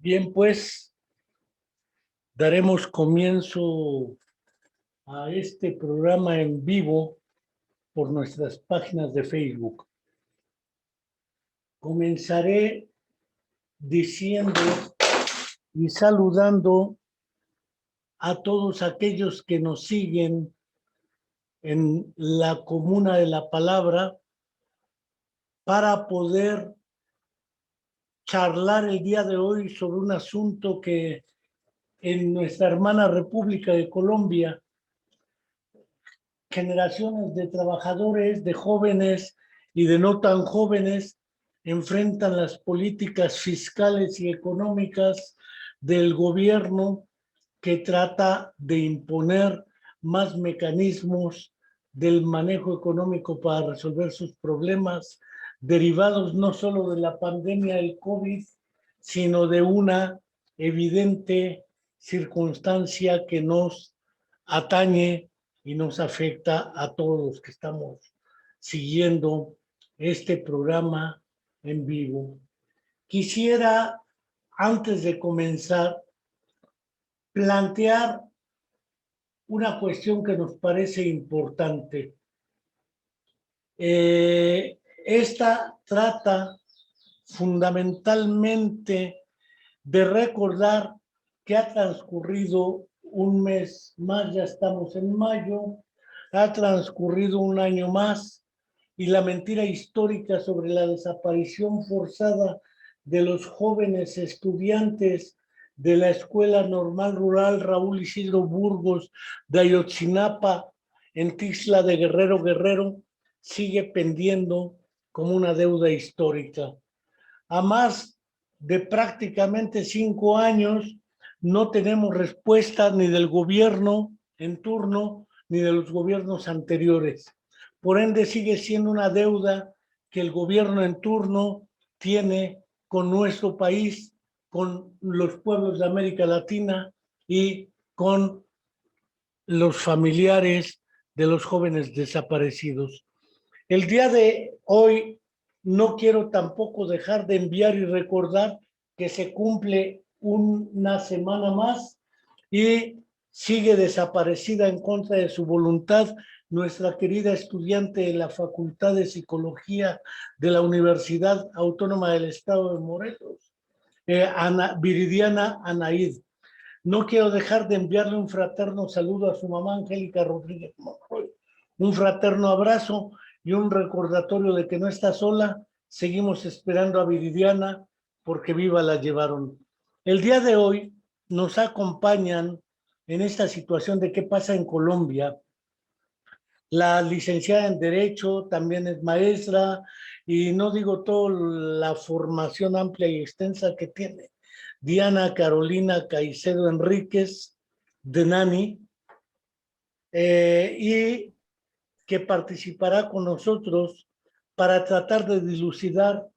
Bien, pues daremos comienzo a este programa en vivo por nuestras páginas de Facebook. Comenzaré diciendo y saludando a todos aquellos que nos siguen en la Comuna de la Palabra para poder charlar el día de hoy sobre un asunto que en nuestra hermana República de Colombia generaciones de trabajadores, de jóvenes y de no tan jóvenes enfrentan las políticas fiscales y económicas del gobierno que trata de imponer más mecanismos del manejo económico para resolver sus problemas derivados no solo de la pandemia del COVID, sino de una evidente circunstancia que nos atañe y nos afecta a todos los que estamos siguiendo este programa en vivo. Quisiera, antes de comenzar, plantear una cuestión que nos parece importante. Esta trata fundamentalmente de recordar que ha transcurrido un mes más, ya estamos en mayo, ha transcurrido un año más y la mentira histórica sobre la desaparición forzada de los jóvenes estudiantes de la Escuela Normal Rural Raúl Isidro Burgos de Ayotzinapa en Tixla de Guerrero sigue pendiendo como una deuda histórica. A más de prácticamente 5 años no tenemos respuesta ni del gobierno en turno ni de los gobiernos anteriores. Por ende, sigue siendo una deuda que el gobierno en turno tiene con nuestro país, con los pueblos de América Latina y con los familiares de los jóvenes desaparecidos. El día de hoy no quiero tampoco dejar de enviar y recordar que se cumple una semana más y sigue desaparecida en contra de su voluntad nuestra querida estudiante de la Facultad de Psicología de la Universidad Autónoma del Estado de Morelos, Viridiana Anaid. No quiero dejar de enviarle un fraterno saludo a su mamá Angélica Rodríguez Monroy, un fraterno abrazo y un recordatorio de que no está sola. Seguimos esperando a Viridiana porque viva la llevaron. El día de hoy nos acompañan en esta situación de qué pasa en Colombia. La licenciada en Derecho también es maestra y no digo toda la formación amplia y extensa que tiene. Diana Carolina Caicedo Enríquez, de Nani, y que participará con nosotros para tratar de dilucidar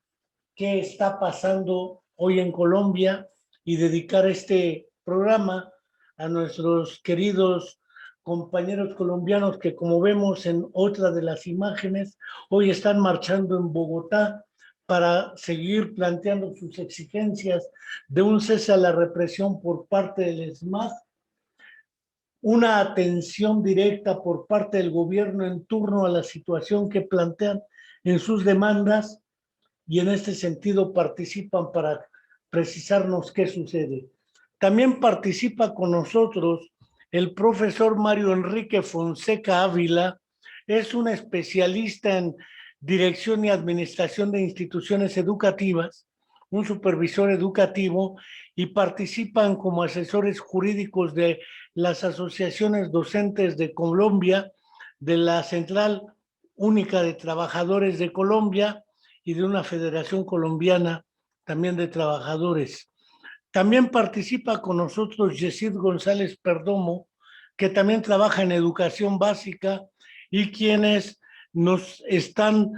qué está pasando hoy en Colombia y dedicar este programa a nuestros queridos compañeros colombianos que, como vemos en otra de las imágenes, hoy están marchando en Bogotá para seguir planteando sus exigencias de un cese a la represión por parte del ESMAD, una atención directa por parte del gobierno en torno a la situación que plantean en sus demandas y en este sentido participan para precisarnos qué sucede. También participa con nosotros el profesor Mario Enrique Fonseca Ávila, es un especialista en dirección y administración de instituciones educativas, un supervisor educativo y participan como asesores jurídicos de las asociaciones docentes de Colombia, de la Central Única de Trabajadores de Colombia y de una Federación Colombiana también de Trabajadores. También participa con nosotros Yesid González Perdomo, que también trabaja en educación básica y quienes nos están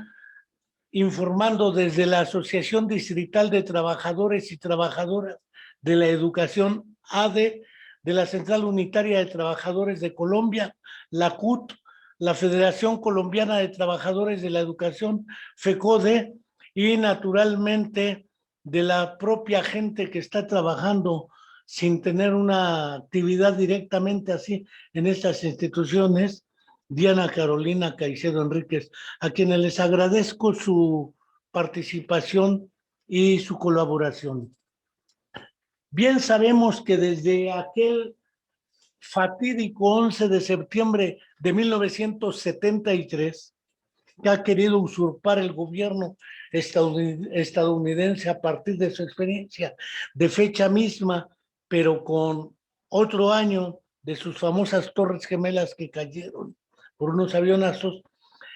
informando desde la Asociación Distrital de Trabajadores y Trabajadoras de la Educación, ADE, de la Central Unitaria de Trabajadores de Colombia, la CUT, la Federación Colombiana de Trabajadores de la Educación, FECODE, y naturalmente de la propia gente que está trabajando sin tener una actividad directamente así en estas instituciones, Diana Carolina Caicedo Enríquez, a quienes les agradezco su participación y su colaboración. Bien sabemos que desde aquel fatídico 11 de septiembre de 1973, que ha querido usurpar el gobierno estadounidense a partir de su experiencia de fecha misma, pero con otro año de sus famosas Torres Gemelas que cayeron por unos avionazos.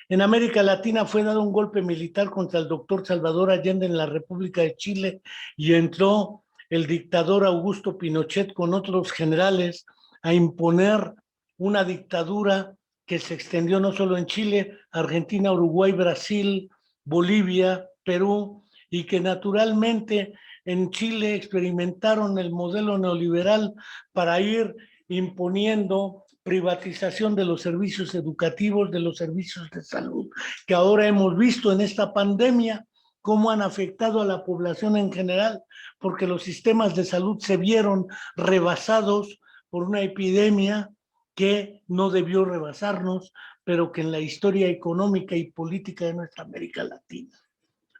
En América Latina fue dado un golpe militar contra el doctor Salvador Allende en la República de Chile y entró el dictador Augusto Pinochet con otros generales a imponer una dictadura que se extendió no solo en Chile, Argentina, Uruguay, Brasil, Bolivia, Perú, y que naturalmente en Chile experimentaron el modelo neoliberal para ir imponiendo privatización de los servicios educativos, de los servicios de salud, que ahora hemos visto en esta pandemia cómo han afectado a la población en general, porque los sistemas de salud se vieron rebasados por una epidemia que no debió rebasarnos, pero que en la historia económica y política de nuestra América Latina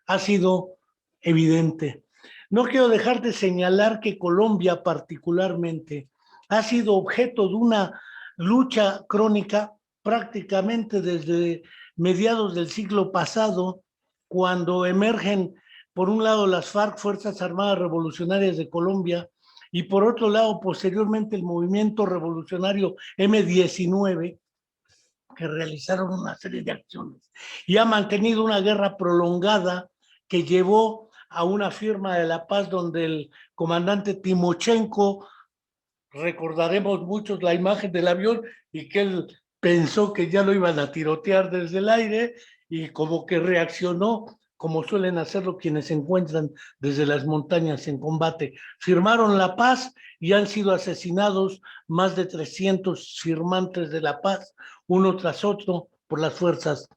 ha sido evidente. No quiero dejar de señalar que Colombia particularmente ha sido objeto de una lucha crónica prácticamente desde mediados del siglo pasado, cuando emergen por un lado las FARC, Fuerzas Armadas Revolucionarias de Colombia, y por otro lado posteriormente el movimiento revolucionario M-19, que realizaron una serie de acciones y ha mantenido una guerra prolongada que llevó a una firma de la paz donde el comandante Timochenko, recordaremos muchos la imagen del avión y que él pensó que ya lo iban a tirotear desde el aire y como que reaccionó como suelen hacerlo quienes se encuentran desde las montañas en combate. Firmaron la paz y han sido asesinados más de 300 firmantes de la paz, uno tras otro, por las fuerzas.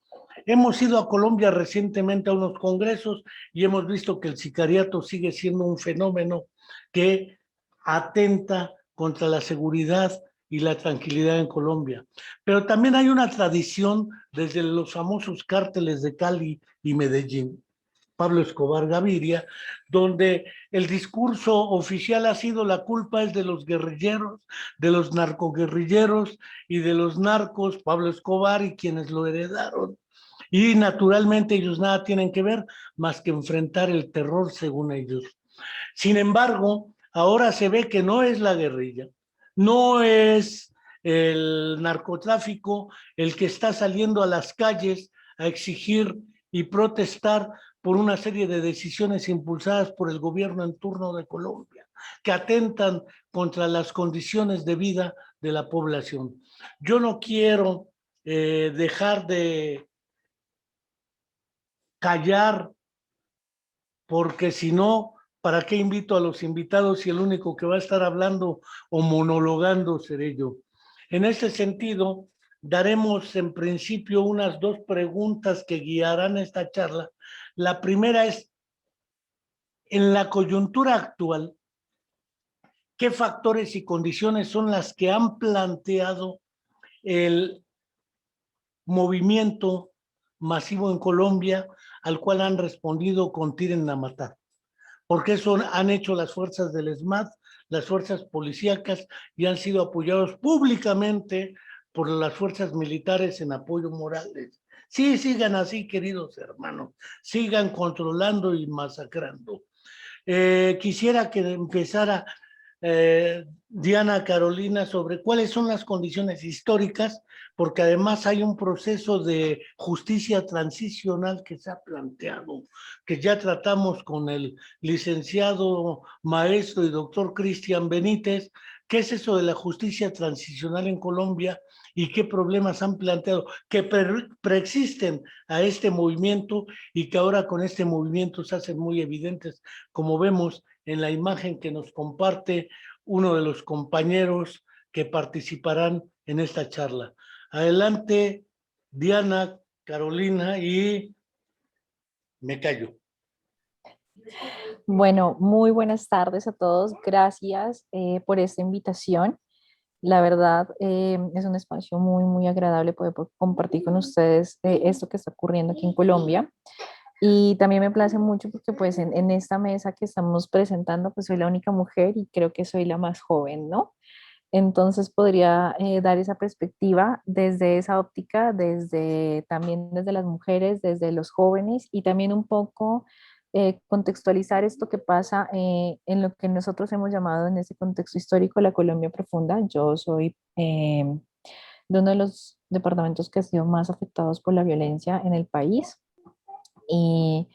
Hemos ido a Colombia recientemente a unos congresos y hemos visto que el sicariato sigue siendo un fenómeno que atenta contra la seguridad y la tranquilidad en Colombia. Pero también hay una tradición desde los famosos cárteles de Cali y Medellín, Pablo Escobar Gaviria, donde el discurso oficial ha sido la culpa es de los guerrilleros, de los narcoguerrilleros y de los narcos, Pablo Escobar y quienes lo heredaron. Y naturalmente ellos nada tienen que ver más que enfrentar el terror según ellos. Sin embargo, ahora se ve que no es la guerrilla, no es el narcotráfico el que está saliendo a las calles a exigir y protestar por una serie de decisiones impulsadas por el gobierno en turno de Colombia, que atentan contra las condiciones de vida de la población. Yo no quiero dejar de callar, porque si no, ¿para qué invito a los invitados si el único que va a estar hablando o monologando seré yo? En ese sentido, daremos en principio unas dos preguntas que guiarán esta charla. La primera es, en la coyuntura actual, ¿qué factores y condiciones son las que han planteado el movimiento masivo en Colombia al cual han respondido con tiren a matar? Porque eso han hecho las fuerzas del ESMAD, las fuerzas policíacas, y han sido apoyados públicamente por las fuerzas militares en apoyo morales. Sí, sigan así, queridos hermanos, sigan controlando y masacrando. Quisiera que empezara Diana Carolina sobre cuáles son las condiciones históricas, porque además hay un proceso de justicia transicional que se ha planteado, que ya tratamos con el licenciado, maestro y doctor Cristian Benítez. ¿Qué es eso de la justicia transicional en Colombia y qué problemas han planteado que preexisten a este movimiento y que ahora con este movimiento se hacen muy evidentes, como vemos en la imagen que nos comparte uno de los compañeros que participarán en esta charla? Adelante, Diana Carolina, y me callo. Bueno, muy buenas tardes a todos. Gracias por esta invitación. La verdad, es un espacio muy, muy agradable poder compartir con ustedes esto que está ocurriendo aquí en Colombia. Y también me place mucho porque pues en esta mesa que estamos presentando, pues soy la única mujer y creo que soy la más joven, ¿no? Entonces podría dar esa perspectiva desde esa óptica, desde también desde las mujeres, desde los jóvenes y también un poco contextualizar esto que pasa en lo que nosotros hemos llamado en ese contexto histórico la Colombia profunda. Yo soy de uno de los departamentos que ha sido más afectados por la violencia en el país y,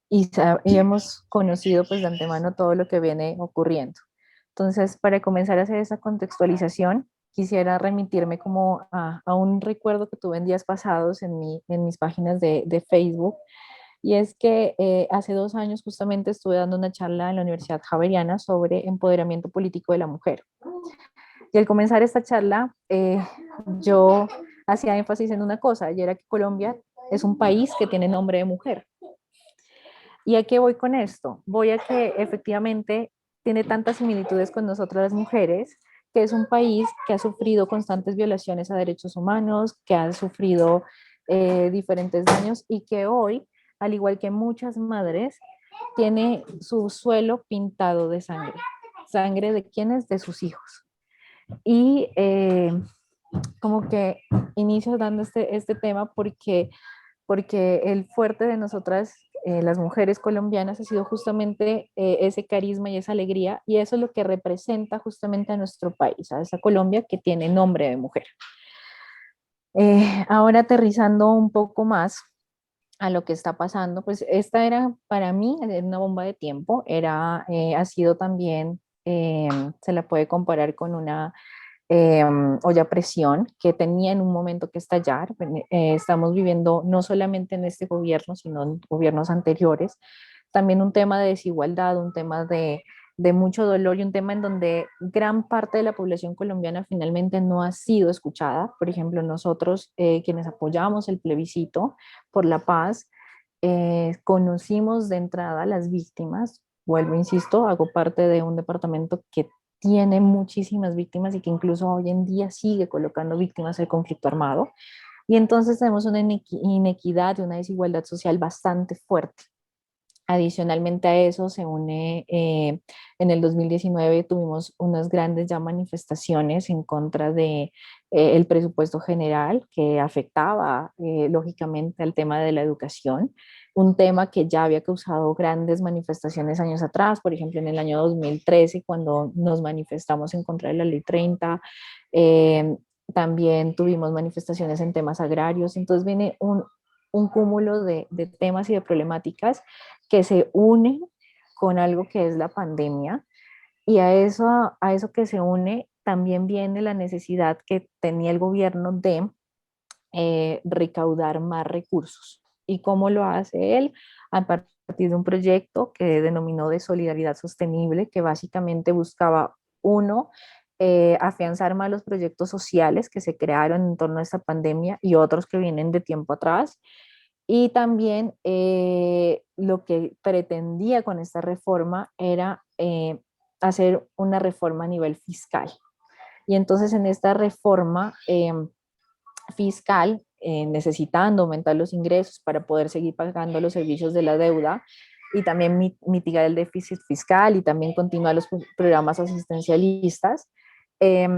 y hemos conocido pues de antemano todo lo que viene ocurriendo. Entonces, para comenzar a hacer esa contextualización, quisiera remitirme como a un recuerdo que tuve en días pasados en mis páginas de Facebook, y es que hace 2 años justamente estuve dando una charla en la Universidad Javeriana sobre empoderamiento político de la mujer. Y al comenzar esta charla, yo hacía énfasis en una cosa, y era que Colombia es un país que tiene nombre de mujer. ¿Y a qué voy con esto? Voy a que efectivamente tiene tantas similitudes con nosotras las mujeres, que es un país que ha sufrido constantes violaciones a derechos humanos, que ha sufrido diferentes daños y que hoy, al igual que muchas madres, tiene su suelo pintado de sangre. ¿Sangre de quiénes? De sus hijos. Y como que inicio dando este tema porque el fuerte de nosotras, las mujeres colombianas, ha sido justamente ese carisma y esa alegría, y eso es lo que representa justamente a nuestro país, a esa Colombia que tiene nombre de mujer. Ahora aterrizando un poco más a lo que está pasando, pues esta era para mí una bomba de tiempo, ha sido también, se la puede comparar con una olla a presión que tenía en un momento que estallar. Estamos viviendo no solamente en este gobierno, sino en gobiernos anteriores, también un tema de desigualdad, un tema de mucho dolor y un tema en donde gran parte de la población colombiana finalmente no ha sido escuchada. Por ejemplo, nosotros quienes apoyamos el plebiscito por la paz, conocimos de entrada a las víctimas. Vuelvo, insisto, hago parte de un departamento que tiene muchísimas víctimas y que incluso hoy en día sigue colocando víctimas del conflicto armado. Y entonces tenemos una inequidad y una desigualdad social bastante fuerte. Adicionalmente a eso se une, en el 2019 tuvimos unas grandes ya manifestaciones en contra de el presupuesto general que afectaba lógicamente al tema de la educación, un tema que ya había causado grandes manifestaciones años atrás, por ejemplo en el año 2013 cuando nos manifestamos en contra de la ley 30, eh, también tuvimos manifestaciones en temas agrarios, entonces viene un cúmulo de temas y de problemáticas que se une con algo que es la pandemia, y a eso que se une también viene la necesidad que tenía el gobierno de recaudar más recursos. ¿Y cómo lo hace él? A partir de un proyecto que denominó de solidaridad sostenible, que básicamente buscaba, uno, afianzar más los proyectos sociales que se crearon en torno a esta pandemia y otros que vienen de tiempo atrás, y también lo que pretendía con esta reforma era hacer una reforma a nivel fiscal. Y entonces en esta reforma fiscal, necesitando aumentar los ingresos para poder seguir pagando los servicios de la deuda y también mitigar el déficit fiscal y también continuar los programas asistencialistas, eh,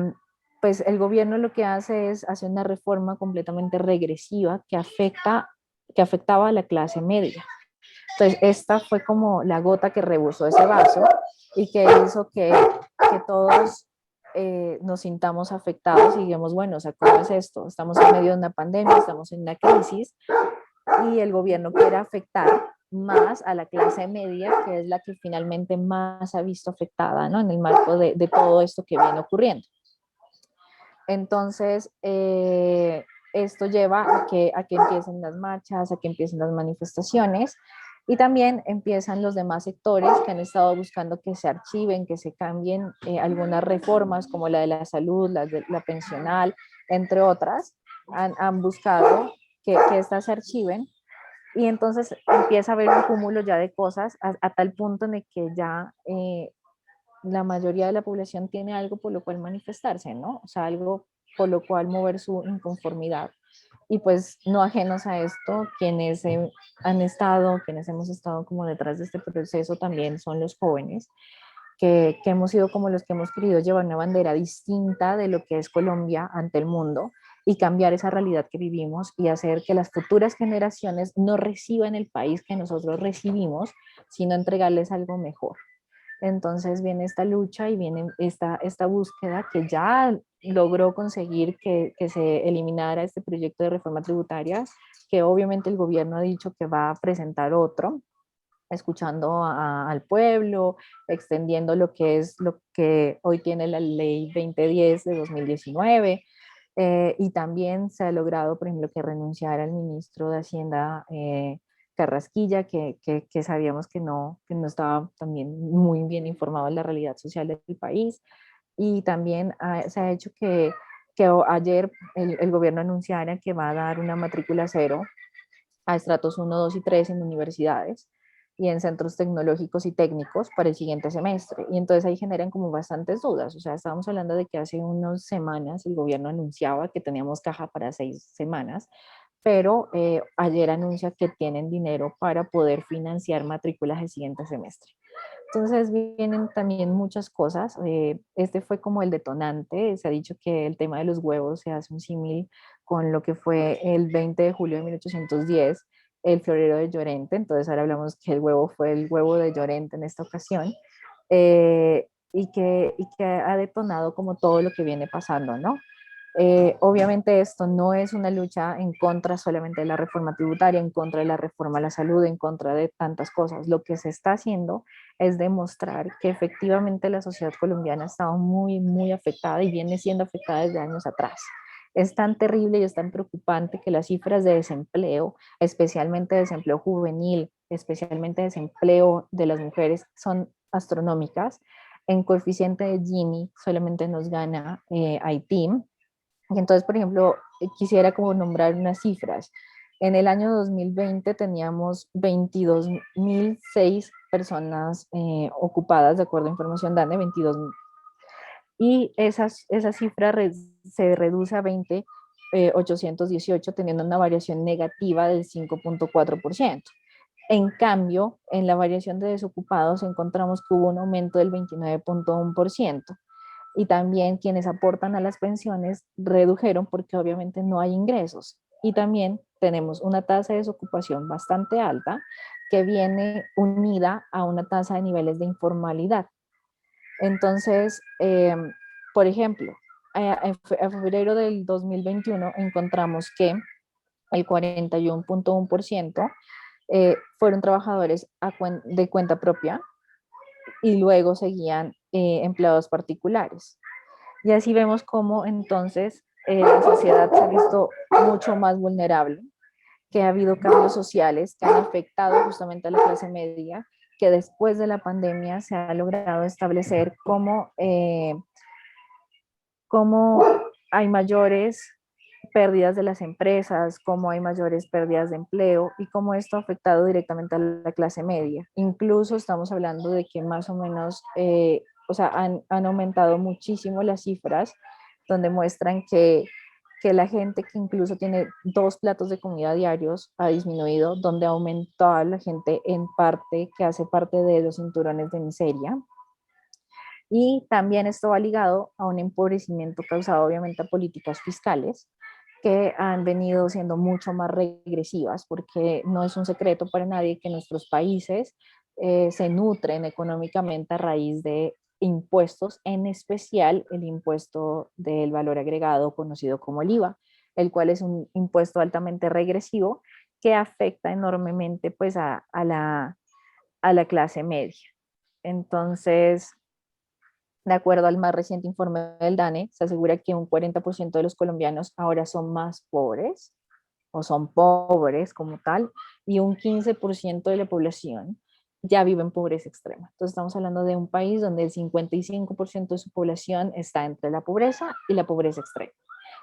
pues el gobierno lo que hace es hacer una reforma completamente regresiva que afectaba a la clase media. Entonces, esta fue como la gota que rebosó ese vaso y que hizo que todos nos sintamos afectados y digamos, bueno, o sea, ¿cómo es esto? Estamos en medio de una pandemia, estamos en una crisis y el gobierno quiere afectar más a la clase media, que es la que finalmente más ha visto afectada, ¿no? En el marco de todo esto que viene ocurriendo. Entonces, esto lleva a que empiecen las marchas, a que empiecen las manifestaciones, y también empiezan los demás sectores que han estado buscando que se archiven, que se cambien algunas reformas como la de la salud, la pensional, entre otras. Han buscado que estas se archiven Y entonces empieza a haber un cúmulo ya de cosas a tal punto en el que ya la mayoría de la población tiene algo por lo cual manifestarse, ¿no? O sea, algo por lo cual mover su inconformidad. Y pues no ajenos a esto, quienes han estado, quienes hemos estado como detrás de este proceso también son los jóvenes, que hemos sido como los que hemos querido llevar una bandera distinta de lo que es Colombia ante el mundo y cambiar esa realidad que vivimos y hacer que las futuras generaciones no reciban el país que nosotros recibimos, sino entregarles algo mejor. Entonces viene esta lucha y viene esta búsqueda que ya logró conseguir que se eliminara este proyecto de reforma tributaria, que obviamente el gobierno ha dicho que va a presentar otro, escuchando al pueblo, extendiendo lo que es lo que hoy tiene la ley 2010 de 2019. Y también se ha logrado, por ejemplo, que renunciara el ministro de Hacienda, Carrasquilla, que sabíamos que no estaba también muy bien informado de la realidad social del país. Y también se ha hecho que ayer el gobierno anunciara que va a dar una matrícula cero a estratos 1, 2 y 3 en universidades y en centros tecnológicos y técnicos para el siguiente semestre. Y entonces ahí generan como bastantes dudas. O sea, estábamos hablando de que hace unas semanas el gobierno anunciaba que teníamos caja para 6 semanas, pero ayer anuncia que tienen dinero para poder financiar matrículas el siguiente semestre. Entonces vienen también muchas cosas. Este fue como el detonante. Se ha dicho que el tema de los huevos se hace un símil con lo que fue el 20 de julio de 1810, el florero de Llorente. Entonces ahora hablamos que el huevo fue el huevo de Llorente en esta ocasión. Y que ha detonado como todo lo que viene pasando, ¿no? Obviamente esto no es una lucha en contra solamente de la reforma tributaria, en contra de la reforma a la salud, en contra de tantas cosas. Lo que se está haciendo es demostrar que efectivamente la sociedad colombiana ha estado muy, muy afectada y viene siendo afectada desde años atrás. Es tan terrible y es tan preocupante que las cifras de desempleo, especialmente desempleo juvenil, especialmente desempleo de las mujeres, son astronómicas. En coeficiente de Gini solamente nos gana Haití. Y entonces, por ejemplo, quisiera como nombrar unas cifras. En el año 2020 teníamos 22.006 personas ocupadas, de acuerdo a información DANE, 22. Y esa cifra se reduce a 20.818, teniendo una variación negativa del 5.4%. En cambio, en la variación de desocupados encontramos que hubo un aumento del 29.1%. Y también quienes aportan a las pensiones redujeron porque obviamente no hay ingresos. Y también tenemos una tasa de desocupación bastante alta que viene unida a una tasa de niveles de informalidad. Entonces, por ejemplo, en febrero del 2021 encontramos que el 41.1% fueron trabajadores de cuenta propia y luego seguían empleados particulares. Y así vemos cómo entonces la sociedad se ha visto mucho más vulnerable, que ha habido cambios sociales que han afectado justamente a la clase media, que después de la pandemia se ha logrado establecer cómo hay mayores pérdidas de las empresas, cómo hay mayores pérdidas de empleo y cómo esto ha afectado directamente a la clase media. Incluso estamos hablando de que más o menos, o sea, han aumentado muchísimo las cifras donde muestran que la gente que incluso tiene 2 platos de comida diarios ha disminuido, donde ha aumentado la gente en parte que hace parte de los cinturones de miseria. Y también esto va ligado a un empobrecimiento causado obviamente a políticas fiscales que han venido siendo mucho más regresivas, porque no es un secreto para nadie que nuestros países se nutren económicamente a raíz de impuestos, en especial el impuesto del valor agregado conocido como el IVA, el cual es un impuesto altamente regresivo que afecta enormemente pues a la clase media. Entonces, de acuerdo al más reciente informe del DANE, se asegura que un 40% de los colombianos ahora son más pobres o son pobres como tal, y un 15% de la población ya vive en pobreza extrema. Entonces estamos hablando de un país donde el 55% de su población está entre la pobreza y la pobreza extrema.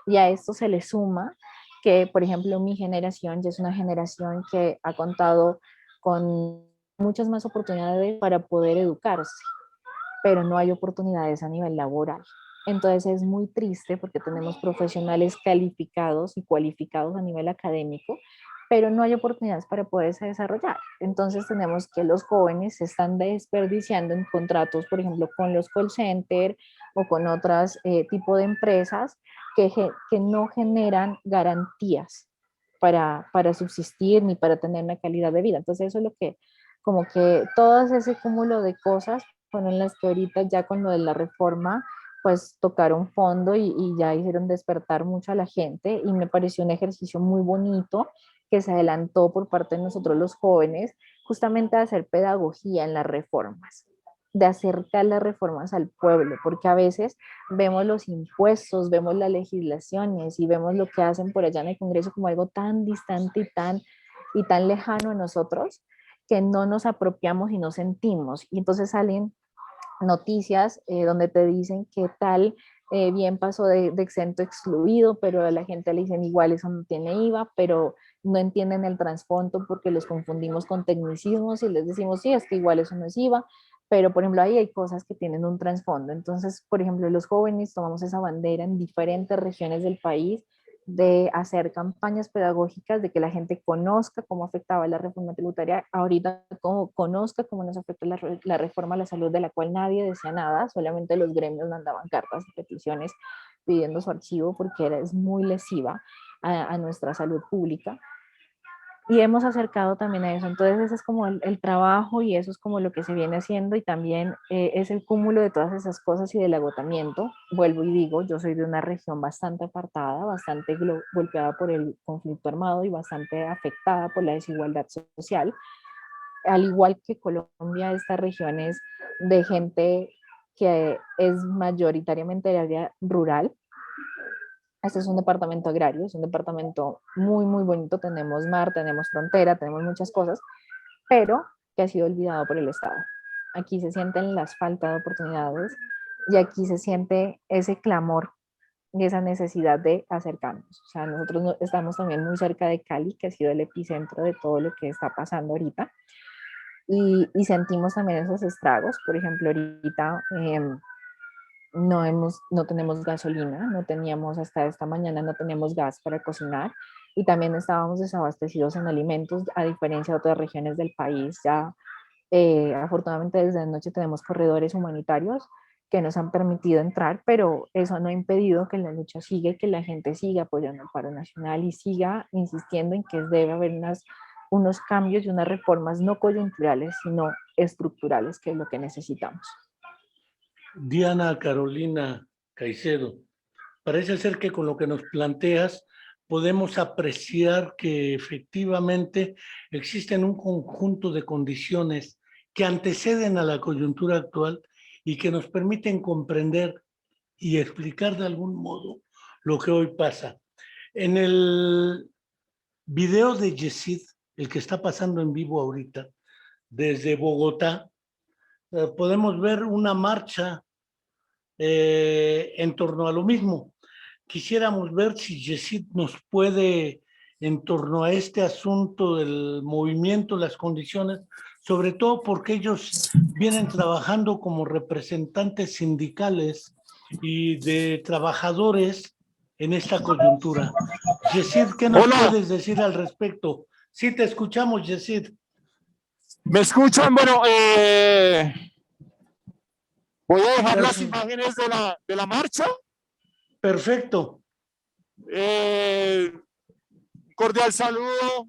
Y a esto se le suma que, por ejemplo, mi generación ya es una generación que ha contado con muchas más oportunidades para poder educarse, pero no hay oportunidades a nivel laboral. Entonces es muy triste porque tenemos profesionales calificados y cualificados a nivel académico, pero no hay oportunidades para poderse desarrollar. Entonces tenemos que los jóvenes se están desperdiciando en contratos, por ejemplo, con los call center o con otras tipos de empresas que no generan garantías para subsistir ni para tener una calidad de vida. Entonces eso es lo que, como que todo ese cúmulo de cosas fueron las que ahorita ya con lo de la reforma pues tocaron fondo y ya hicieron despertar mucho a la gente y me pareció un ejercicio muy bonito que se adelantó por parte de nosotros los jóvenes, justamente de hacer pedagogía en las reformas, de acercar las reformas al pueblo, porque a veces vemos los impuestos, vemos las legislaciones y vemos lo que hacen por allá en el Congreso como algo tan distante y tan lejano a nosotros que no nos apropiamos y no sentimos. Y entonces salen noticias donde te dicen que tal bien pasó de exento a excluido, pero a la gente le dicen igual eso no tiene IVA, pero no entienden el trasfondo porque los confundimos con tecnicismos y les decimos, sí, es que igual eso no es IVA, pero por ejemplo ahí hay cosas que tienen un trasfondo. Entonces, por ejemplo, los jóvenes tomamos esa bandera en diferentes regiones del país de hacer campañas pedagógicas, de que la gente conozca cómo afectaba la reforma tributaria, ahorita como conozca cómo nos afecta la reforma a la salud, de la cual nadie decía nada, solamente los gremios mandaban cartas y peticiones pidiendo su archivo porque es muy lesiva a nuestra salud pública. Y hemos acercado también a eso. Entonces, ese es como el trabajo y eso es como lo que se viene haciendo y también es el cúmulo de todas esas cosas y del agotamiento. Vuelvo y digo, yo soy de una región bastante apartada, bastante golpeada por el conflicto armado y bastante afectada por la desigualdad social. Al igual que Colombia, esta región es de gente que es mayoritariamente de área rural. Este es un departamento agrario, es un departamento muy, muy bonito. Tenemos mar, tenemos frontera, tenemos muchas cosas, pero que ha sido olvidado por el Estado. Aquí se sienten las faltas de oportunidades y aquí se siente ese clamor y esa necesidad de acercarnos. O sea, nosotros estamos también muy cerca de Cali, que ha sido el epicentro de todo lo que está pasando ahorita, y sentimos también esos estragos. Por ejemplo, ahorita no tenemos gasolina, no teníamos hasta esta mañana, no teníamos gas para cocinar y también estábamos desabastecidos en alimentos, a diferencia de otras regiones del país. Ya afortunadamente desde anoche tenemos corredores humanitarios que nos han permitido entrar, pero eso no ha impedido que la lucha siga y que la gente siga apoyando el paro nacional y siga insistiendo en que debe haber unos cambios y unas reformas no coyunturales, sino estructurales, que es lo que necesitamos. Diana Carolina Caicedo, parece ser que con lo que nos planteas podemos apreciar que efectivamente existen un conjunto de condiciones que anteceden a la coyuntura actual y que nos permiten comprender y explicar de algún modo lo que hoy pasa. En el video de Yesid, el que está pasando en vivo ahorita, desde Bogotá, podemos ver una marcha en torno a lo mismo. Quisiéramos ver si Yesid nos puede, en torno a este asunto del movimiento, las condiciones, sobre todo porque ellos vienen trabajando como representantes sindicales y de trabajadores en esta coyuntura. Yesid, ¿qué nos Hola, puedes decir al respecto? Sí, te escuchamos, Yesid. ¿me escuchan? Bueno, voy a dejar las Perfe- imágenes de la marcha. Perfecto. Cordial saludo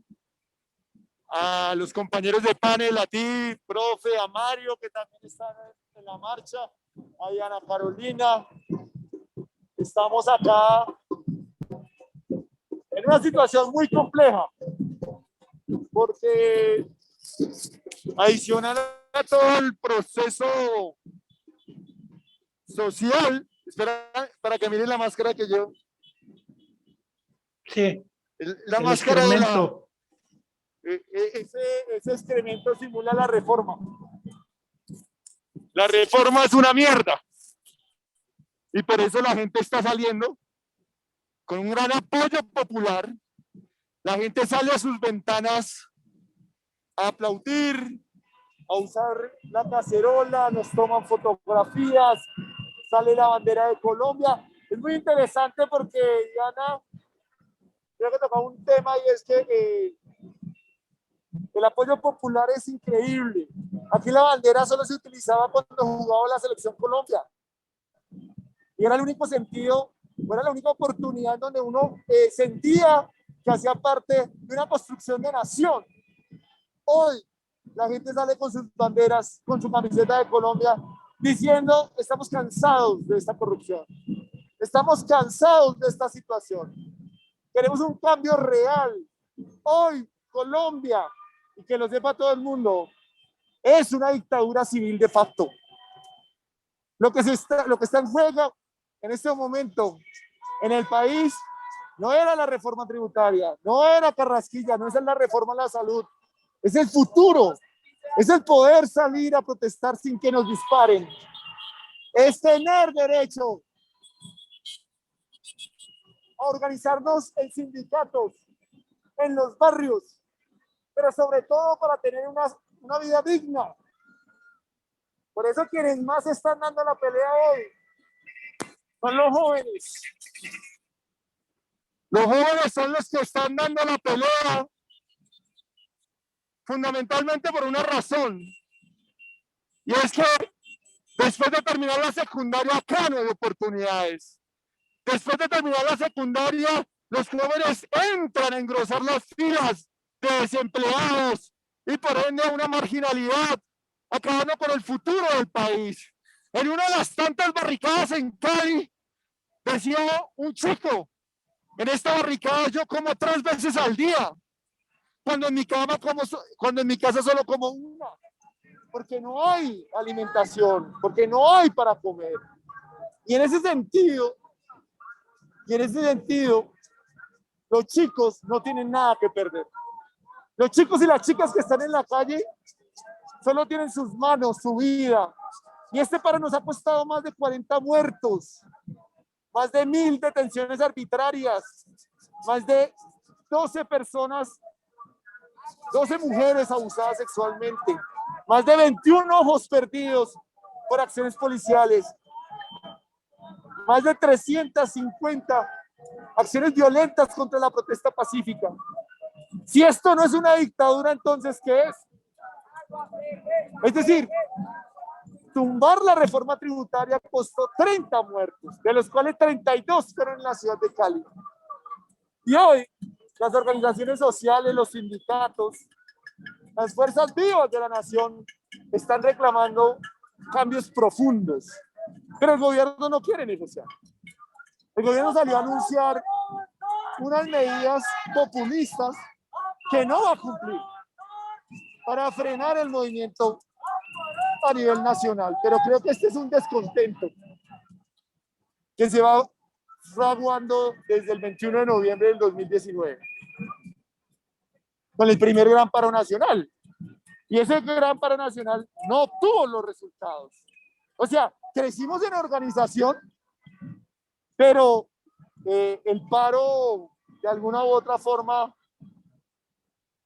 a los compañeros de panel, a ti, profe, a Mario, que también están en la marcha, a Diana Carolina. Estamos acá en una situación muy compleja, porque adicional a todo el proceso social, espera, para que miren la máscara que llevo. Sí, La el máscara de la... excremento. Ese excremento simula la reforma. La reforma es una mierda. Y por eso la gente está saliendo con un gran apoyo popular. La gente sale a sus ventanas a aplaudir, a usar la cacerola, nos toman fotografías, sale la bandera de Colombia. Es muy interesante porque, Diana, creo que tocaba un tema y es que el apoyo popular es increíble. Aquí la bandera solo se utilizaba cuando jugaba la selección Colombia. Y era el único sentido, era la única oportunidad en donde uno sentía que hacía parte de una construcción de nación. Hoy la gente sale con sus banderas, con su camiseta de Colombia, diciendo: estamos cansados de esta corrupción, estamos cansados de esta situación, queremos un cambio real. Hoy Colombia, y que lo sepa todo el mundo, es una dictadura civil de facto. Lo que está en juego en este momento en el país no era la reforma tributaria, no era Carrasquilla, no es la reforma a la salud, es el futuro, es el poder salir a protestar sin que nos disparen, es tener derecho a organizarnos en sindicatos, en los barrios, pero sobre todo para tener una vida digna. Por eso quienes más están dando la pelea hoy son los jóvenes. Los jóvenes son los que están dando la pelea fundamentalmente por una razón, y es que después de terminar la secundaria acá no hay oportunidades. Después de terminar la secundaria, los jóvenes entran a engrosar las filas de desempleados y por ende a una marginalidad, acabando con el futuro del país. En una de las tantas barricadas en Cali, decía un chico: en esta barricada yo como 3 veces al día, cuando en mi casa solo como una, porque no hay alimentación, porque no hay para comer. Y en ese sentido, los chicos no tienen nada que perder. Los chicos y las chicas que están en la calle solo tienen sus manos, su vida. Y este paro nos ha costado más de 40 muertos, más de 1000 detenciones arbitrarias, más de 12 personas, 12 mujeres abusadas sexualmente, más de 21 ojos perdidos por acciones policiales, más de 350 acciones violentas contra la protesta pacífica. Si esto no es una dictadura, entonces, ¿qué es? Es decir, tumbar la reforma tributaria costó 30 muertos, de los cuales 32 fueron en la ciudad de Cali. Y hoy, las organizaciones sociales, los sindicatos, las fuerzas vivas de la nación están reclamando cambios profundos. Pero el gobierno no quiere negociar. El gobierno salió a anunciar unas medidas populistas que no va a cumplir para frenar el movimiento a nivel nacional. Pero creo que este es un descontento que se va fraguando desde el 21 de noviembre del 2019 con el primer gran paro nacional. Y ese gran paro nacional no tuvo los resultados. O sea, crecimos en organización, pero el paro de alguna u otra forma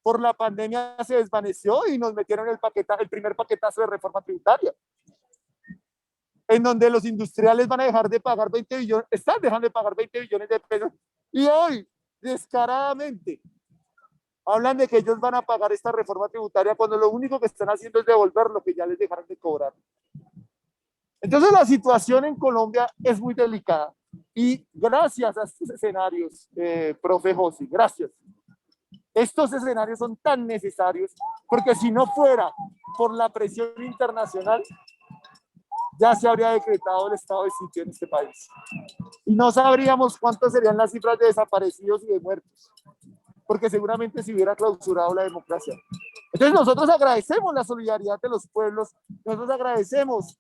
por la pandemia se desvaneció y nos metieron el primer paquetazo de reforma tributaria, en donde los industriales van a dejar de pagar 20 billones, están dejando de pagar 20 billones de pesos, y hoy, descaradamente, hablan de que ellos van a pagar esta reforma tributaria cuando lo único que están haciendo es devolver lo que ya les dejaron de cobrar. Entonces la situación en Colombia es muy delicada, y gracias a estos escenarios, profe José, gracias. Estos escenarios son tan necesarios porque si no fuera por la presión internacional, ya se habría decretado el estado de sitio en este país. Y no sabríamos cuántas serían las cifras de desaparecidos y de muertos, porque seguramente se hubiera clausurado la democracia. Entonces nosotros agradecemos la solidaridad de los pueblos, nosotros agradecemos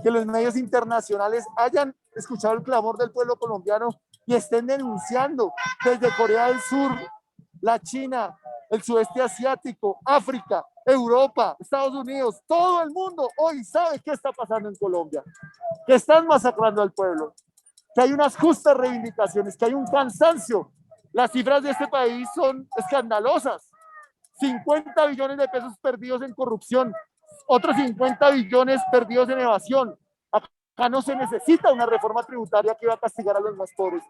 que los medios internacionales hayan escuchado el clamor del pueblo colombiano y estén denunciando desde Corea del Sur, la China, el sudeste asiático, África, Europa, Estados Unidos, todo el mundo hoy sabe qué está pasando en Colombia, que están masacrando al pueblo. que hay unas justas reivindicaciones, que hay un cansancio. Las cifras de este país son escandalosas. 50 billones de pesos perdidos en corrupción, otros 50 billones perdidos en evasión. Acá no se necesita una reforma tributaria que va a castigar a los más pobres.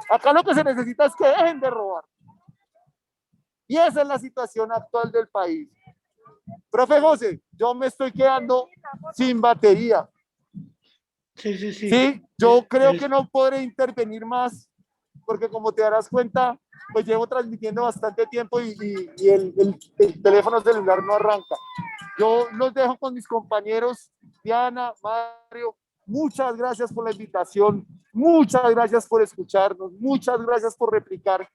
Acá lo que se necesita es que dejen de robar. Y esa es la situación actual del país. Profe José, yo me estoy quedando sin batería. Sí. Sí, yo creo que no podré intervenir más, porque como te darás cuenta, pues llevo transmitiendo bastante tiempo y el teléfono celular no arranca. Yo los dejo con mis compañeros, Diana, Mario. Muchas gracias por la invitación, muchas gracias por escucharnos, muchas gracias por replicar.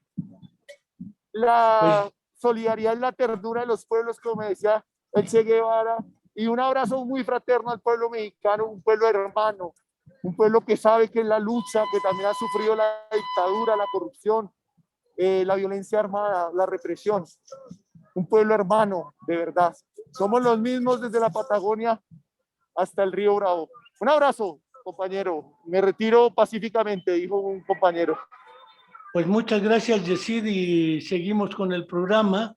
La solidaridad y la ternura de los pueblos, como me decía el Che Guevara, y un abrazo muy fraterno al pueblo mexicano, un pueblo hermano, un pueblo que sabe que en la lucha, que también ha sufrido la dictadura, la corrupción, la violencia armada, la represión, un pueblo hermano, de verdad. Somos los mismos desde la Patagonia hasta el río Bravo. Un abrazo, compañero. Me retiro pacíficamente, dijo un compañero. Pues muchas gracias, Yesid, y seguimos con el programa,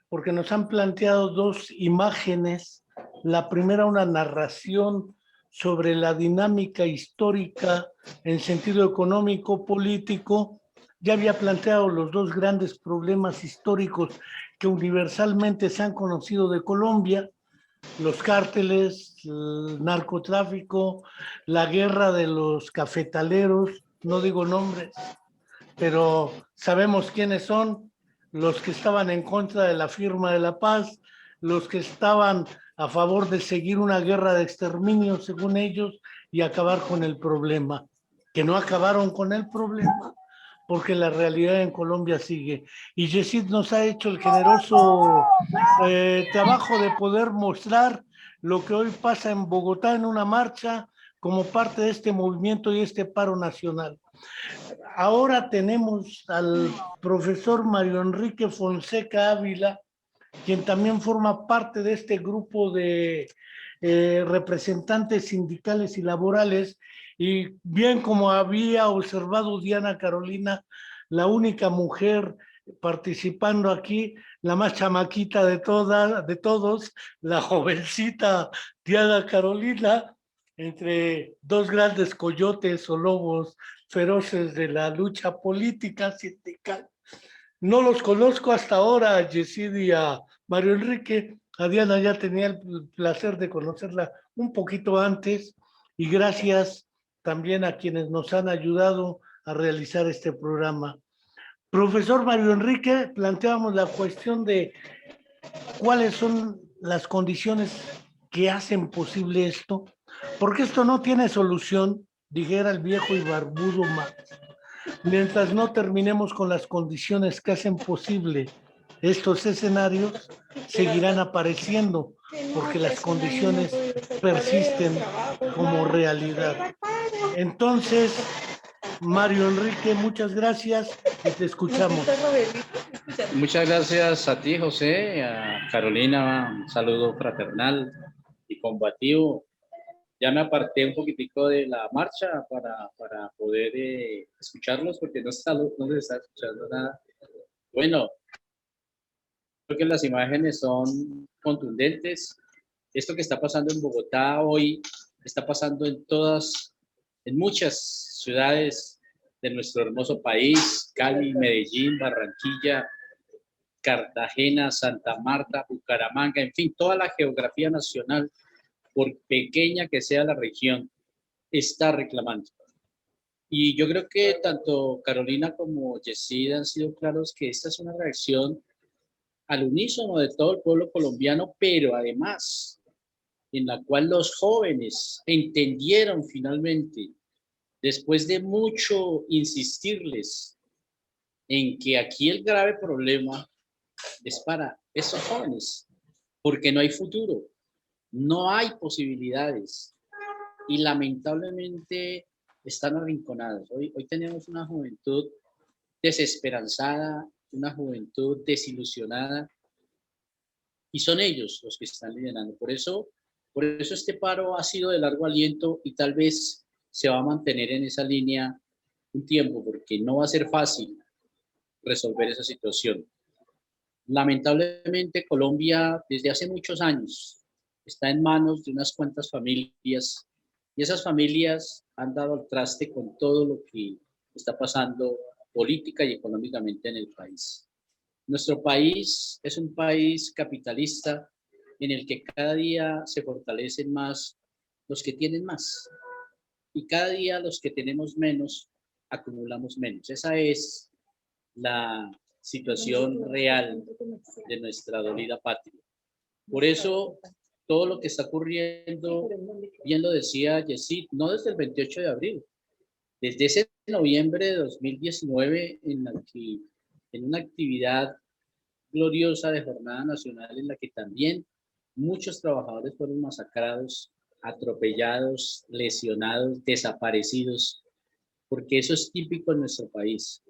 porque nos han planteado dos imágenes. La primera, una narración sobre la dinámica histórica en sentido económico, político. Ya había planteado los dos grandes problemas históricos que universalmente se han conocido de Colombia: los cárteles, el narcotráfico, la guerra de los cafetaleros, no digo nombres, pero sabemos quiénes son: los que estaban en contra de la firma de la paz, los que estaban a favor de seguir una guerra de exterminio, según ellos, y acabar con el problema, que no acabaron con el problema, porque la realidad en Colombia sigue. Y Yesid nos ha hecho el generoso trabajo de poder mostrar lo que hoy pasa en Bogotá en una marcha como parte de este movimiento y este paro nacional. Ahora tenemos al profesor Mario Enrique Fonseca Ávila, quien también forma parte de este grupo de representantes sindicales y laborales, y bien como había observado Diana Carolina, la única mujer participando aquí, la más chamaquita de todos, la jovencita Diana Carolina, entre dos grandes coyotes o lobos feroces de la lucha política sindical. No los conozco hasta ahora, a Yesid y a Mario Enrique. A Diana ya tenía el placer de conocerla un poquito antes, y gracias también a quienes nos han ayudado a realizar este programa. Profesor Mario Enrique, planteábamos la cuestión de cuáles son las condiciones que hacen posible esto, porque esto no tiene solución, dijera el viejo y barbudo Marx, mientras no terminemos con las condiciones que hacen posible estos escenarios. Seguirán apareciendo porque las condiciones persisten como realidad. Entonces, Mario Enrique, muchas gracias y te escuchamos. Muchas gracias a ti, José, a Carolina, un saludo fraternal y combativo. Ya me aparté un poquitico de la marcha para poder escucharlos, porque no se está escuchando nada. Bueno, creo que las imágenes son contundentes. Esto que está pasando en Bogotá hoy está pasando en muchas ciudades de nuestro hermoso país: Cali, Medellín, Barranquilla, Cartagena, Santa Marta, Bucaramanga, en fin, toda la geografía nacional, por pequeña que sea la región, está reclamando. Y yo creo que tanto Carolina como Yesid han sido claros que esta es una reacción al unísono de todo el pueblo colombiano, pero además en la cual los jóvenes entendieron finalmente, después de mucho insistirles en que aquí el grave problema es para esos jóvenes, porque no hay futuro, no hay posibilidades y lamentablemente están arrinconados. Hoy tenemos una juventud desesperanzada, una juventud desilusionada, y son ellos los que están liderando. Por eso este paro ha sido de largo aliento y tal vez se va a mantener en esa línea un tiempo porque no va a ser fácil resolver esa situación. Lamentablemente, Colombia desde hace muchos años está en manos de unas cuantas familias y esas familias han dado al traste con todo lo que está pasando política y económicamente en el país. Nuestro país es un país capitalista en el que cada día se fortalecen más los que tienen más y cada día los que tenemos menos acumulamos menos. Esa es la situación real de nuestra dolida patria. Por eso, todo lo que está ocurriendo, bien lo decía Yesid, no desde el 28 de abril, desde ese noviembre de 2019, en una actividad gloriosa de Jornada Nacional en la que también muchos trabajadores fueron masacrados, atropellados, lesionados, desaparecidos, porque eso es típico en nuestro país.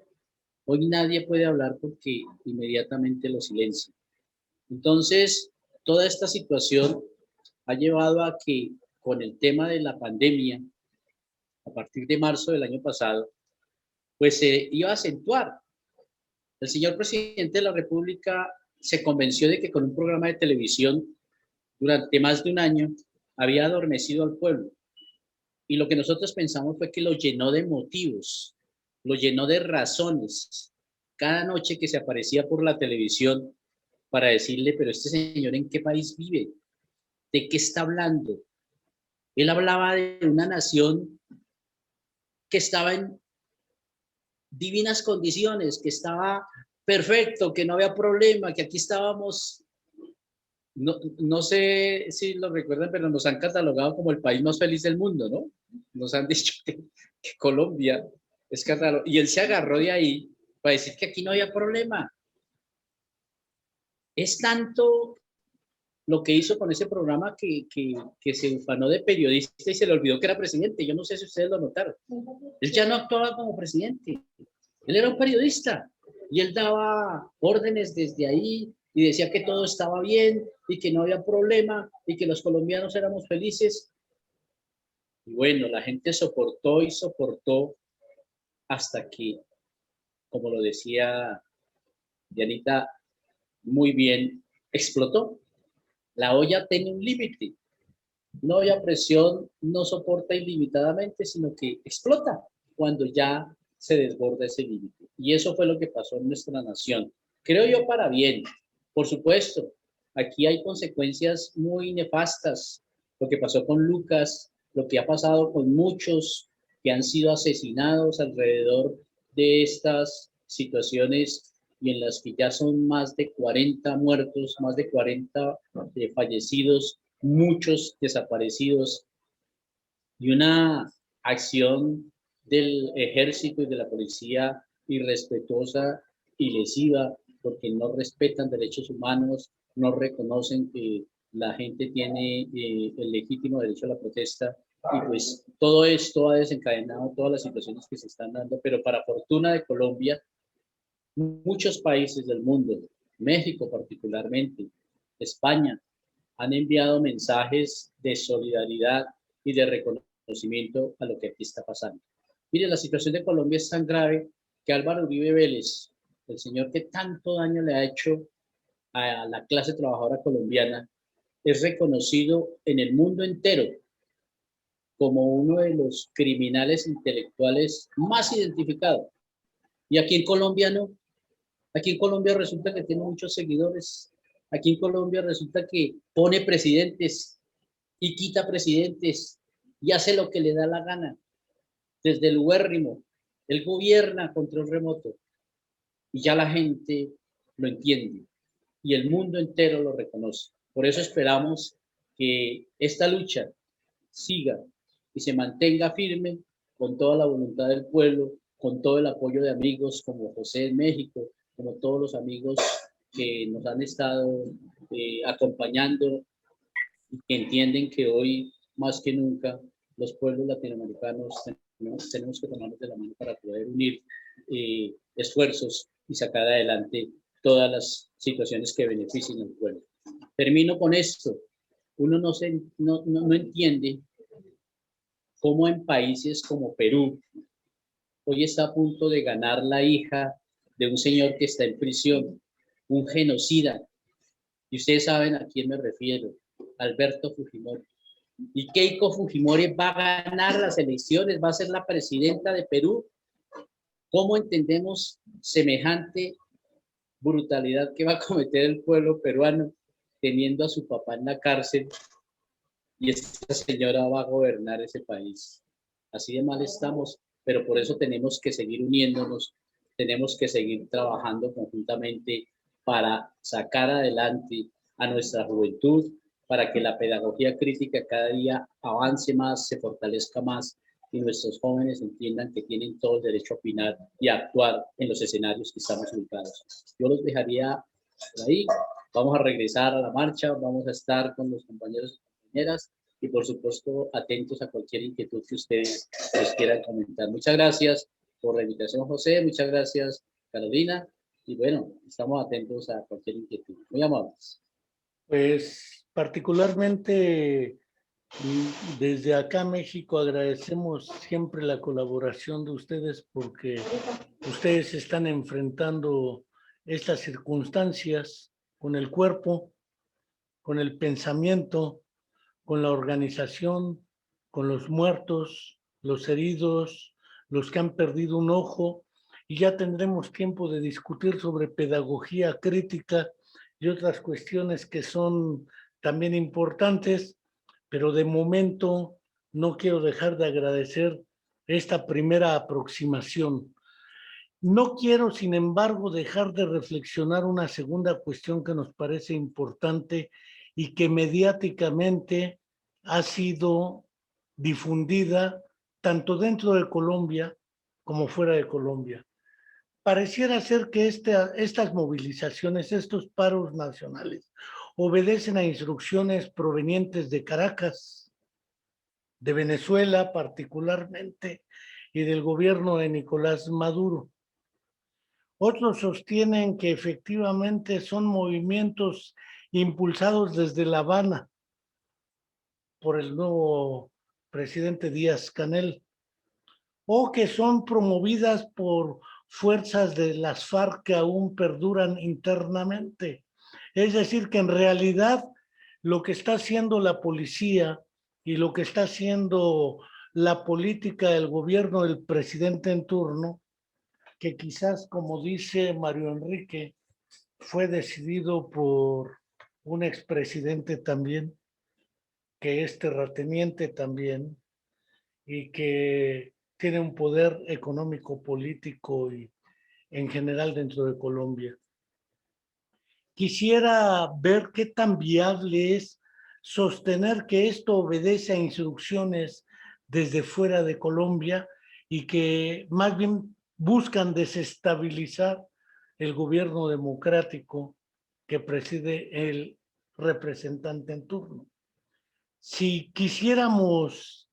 Hoy nadie puede hablar porque inmediatamente lo silencian. Entonces, toda esta situación ha llevado a que con el tema de la pandemia, a partir de marzo del año pasado, pues se iba a acentuar. El señor presidente de la República se convenció de que con un programa de televisión durante más de un año había adormecido al pueblo. Y lo que nosotros pensamos fue que lo llenó de motivos, lo llenó de razones. Cada noche que se aparecía por la televisión para decirle, pero este señor ¿en qué país vive? ¿De qué está hablando? Él hablaba de una nación que estaba en divinas condiciones, que estaba perfecto, que no había problema, que aquí estábamos, no sé si lo recuerdan, pero nos han catalogado como el país más feliz del mundo, ¿no? Nos han dicho que Colombia es catalogado, y él se agarró de ahí para decir que aquí no había problema. Es tanto lo que hizo con ese programa que se ufanó de periodista y se le olvidó que era presidente. Yo no sé si ustedes lo notaron. Él ya no actuaba como presidente. Él era un periodista y él daba órdenes desde ahí y decía que todo estaba bien y que no había problema y que los colombianos éramos felices. Y bueno, la gente soportó y soportó hasta que, como lo decía Dianita muy bien, explotó. La olla tiene un límite. Una olla a presión no soporta ilimitadamente, sino que explota cuando ya se desborda ese límite. Y eso fue lo que pasó en nuestra nación. Creo yo para bien. Por supuesto, aquí hay consecuencias muy nefastas. Lo que pasó con Lucas, lo que ha pasado con muchos que han sido asesinados alrededor de estas situaciones y en las que ya son más de 40 muertos, más de 40 fallecidos, muchos desaparecidos y una acción del ejército y de la policía irrespetuosa y lesiva porque no respetan derechos humanos, no reconocen que la gente tiene el legítimo derecho a la protesta y pues todo esto ha desencadenado todas las situaciones que se están dando, pero para fortuna de Colombia, muchos países del mundo, México particularmente, España, han enviado mensajes de solidaridad y de reconocimiento a lo que aquí está pasando. Mire, la situación de Colombia es tan grave que Álvaro Uribe Vélez, el señor que tanto daño le ha hecho a la clase trabajadora colombiana, es reconocido en el mundo entero como uno de los criminales intelectuales más identificados. Y aquí en Colombia no. Aquí en Colombia resulta que tiene muchos seguidores. Aquí en Colombia resulta que pone presidentes y quita presidentes y hace lo que le da la gana. Desde el huérrimo, él gobierna control remoto y ya la gente lo entiende y el mundo entero lo reconoce. Por eso esperamos que esta lucha siga y se mantenga firme con toda la voluntad del pueblo, con todo el apoyo de amigos como José en México, como todos los amigos que nos han estado acompañando y que entienden que hoy más que nunca los pueblos latinoamericanos tenemos que tomarnos de la mano para poder unir esfuerzos y sacar adelante todas las situaciones que beneficien al pueblo. Termino con esto. Uno no entiende cómo en países como Perú, hoy está a punto de ganar la hija de un señor que está en prisión, un genocida. Y ustedes saben a quién me refiero, Alberto Fujimori. Y Keiko Fujimori va a ganar las elecciones, va a ser la presidenta de Perú. ¿Cómo entendemos semejante brutalidad que va a cometer el pueblo peruano teniendo a su papá en la cárcel y esta señora va a gobernar ese país? Así de mal estamos, pero por eso tenemos que seguir uniéndonos, tenemos que seguir trabajando conjuntamente para sacar adelante a nuestra juventud, para que la pedagogía crítica cada día avance más, se fortalezca más y nuestros jóvenes entiendan que tienen todo el derecho a opinar y a actuar en los escenarios que estamos ubicados. Yo los dejaría por ahí, vamos a regresar a la marcha, vamos a estar con los compañeros y compañeras y por supuesto atentos a cualquier inquietud que ustedes les quieran comentar. Muchas gracias por la invitación, José, muchas gracias, Carolina, y bueno, estamos atentos a cualquier inquietud. Muy amables. Pues particularmente desde acá México agradecemos siempre la colaboración de ustedes porque ustedes están enfrentando estas circunstancias con el cuerpo, con el pensamiento, con la organización, con los muertos, los heridos, los que han perdido un ojo, y ya tendremos tiempo de discutir sobre pedagogía crítica y otras cuestiones que son también importantes, pero de momento no quiero dejar de agradecer esta primera aproximación. No quiero, sin embargo, dejar de reflexionar una segunda cuestión que nos parece importante y que mediáticamente ha sido difundida tanto dentro de Colombia como fuera de Colombia. Pareciera ser que estas movilizaciones, estos paros nacionales, obedecen a instrucciones provenientes de Caracas, de Venezuela particularmente, y del gobierno de Nicolás Maduro. Otros sostienen que efectivamente son movimientos impulsados desde La Habana por el nuevo presidente Díaz-Canel, o que son promovidas por fuerzas de las FARC que aún perduran internamente. Es decir, que en realidad lo que está haciendo la policía y lo que está haciendo la política del gobierno del presidente en turno, que quizás, como dice Mario Enrique, fue decidido por un expresidente también, que es terrateniente también, y que tiene un poder económico, político y en general dentro de Colombia. Quisiera ver qué tan viable es sostener que esto obedece a instrucciones desde fuera de Colombia y que más bien buscan desestabilizar el gobierno democrático que preside el representante en turno. Si quisiéramos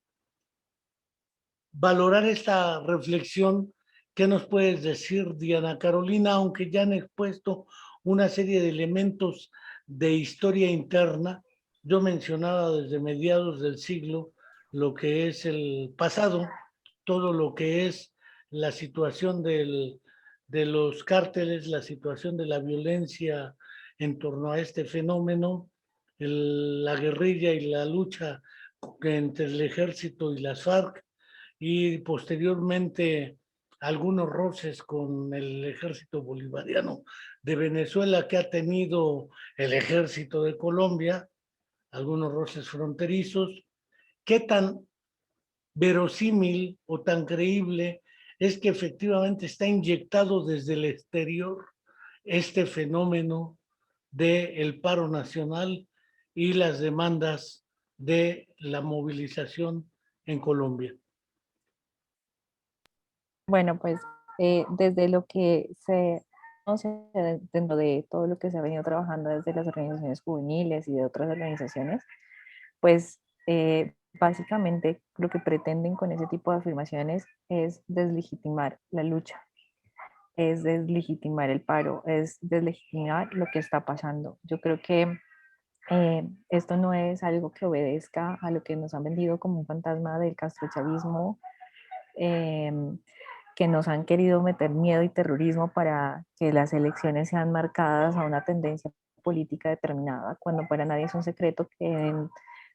valorar esta reflexión, ¿qué nos puedes decir, Diana Carolina? Aunque ya han expuesto una serie de elementos de historia interna, yo mencionaba desde mediados del siglo lo que es el pasado, todo lo que es la situación de los cárteles, la situación de la violencia en torno a este fenómeno, la guerrilla y la lucha entre el ejército y las FARC, y posteriormente algunos roces con el ejército bolivariano de Venezuela que ha tenido el ejército de Colombia, algunos roces fronterizos. ¿Qué tan verosímil o tan creíble es que efectivamente está inyectado desde el exterior este fenómeno del paro nacional y las demandas de la movilización en Colombia? Bueno, pues desde lo que se conoce dentro de todo lo que se ha venido trabajando desde las organizaciones juveniles y de otras organizaciones, pues básicamente lo que pretenden con ese tipo de afirmaciones es deslegitimar la lucha, es deslegitimar el paro, es deslegitimar lo que está pasando. Yo creo que esto no es algo que obedezca a lo que nos han vendido como un fantasma del castrochavismo, que nos han querido meter miedo y terrorismo para que las elecciones sean marcadas a una tendencia política determinada, cuando para nadie es un secreto que en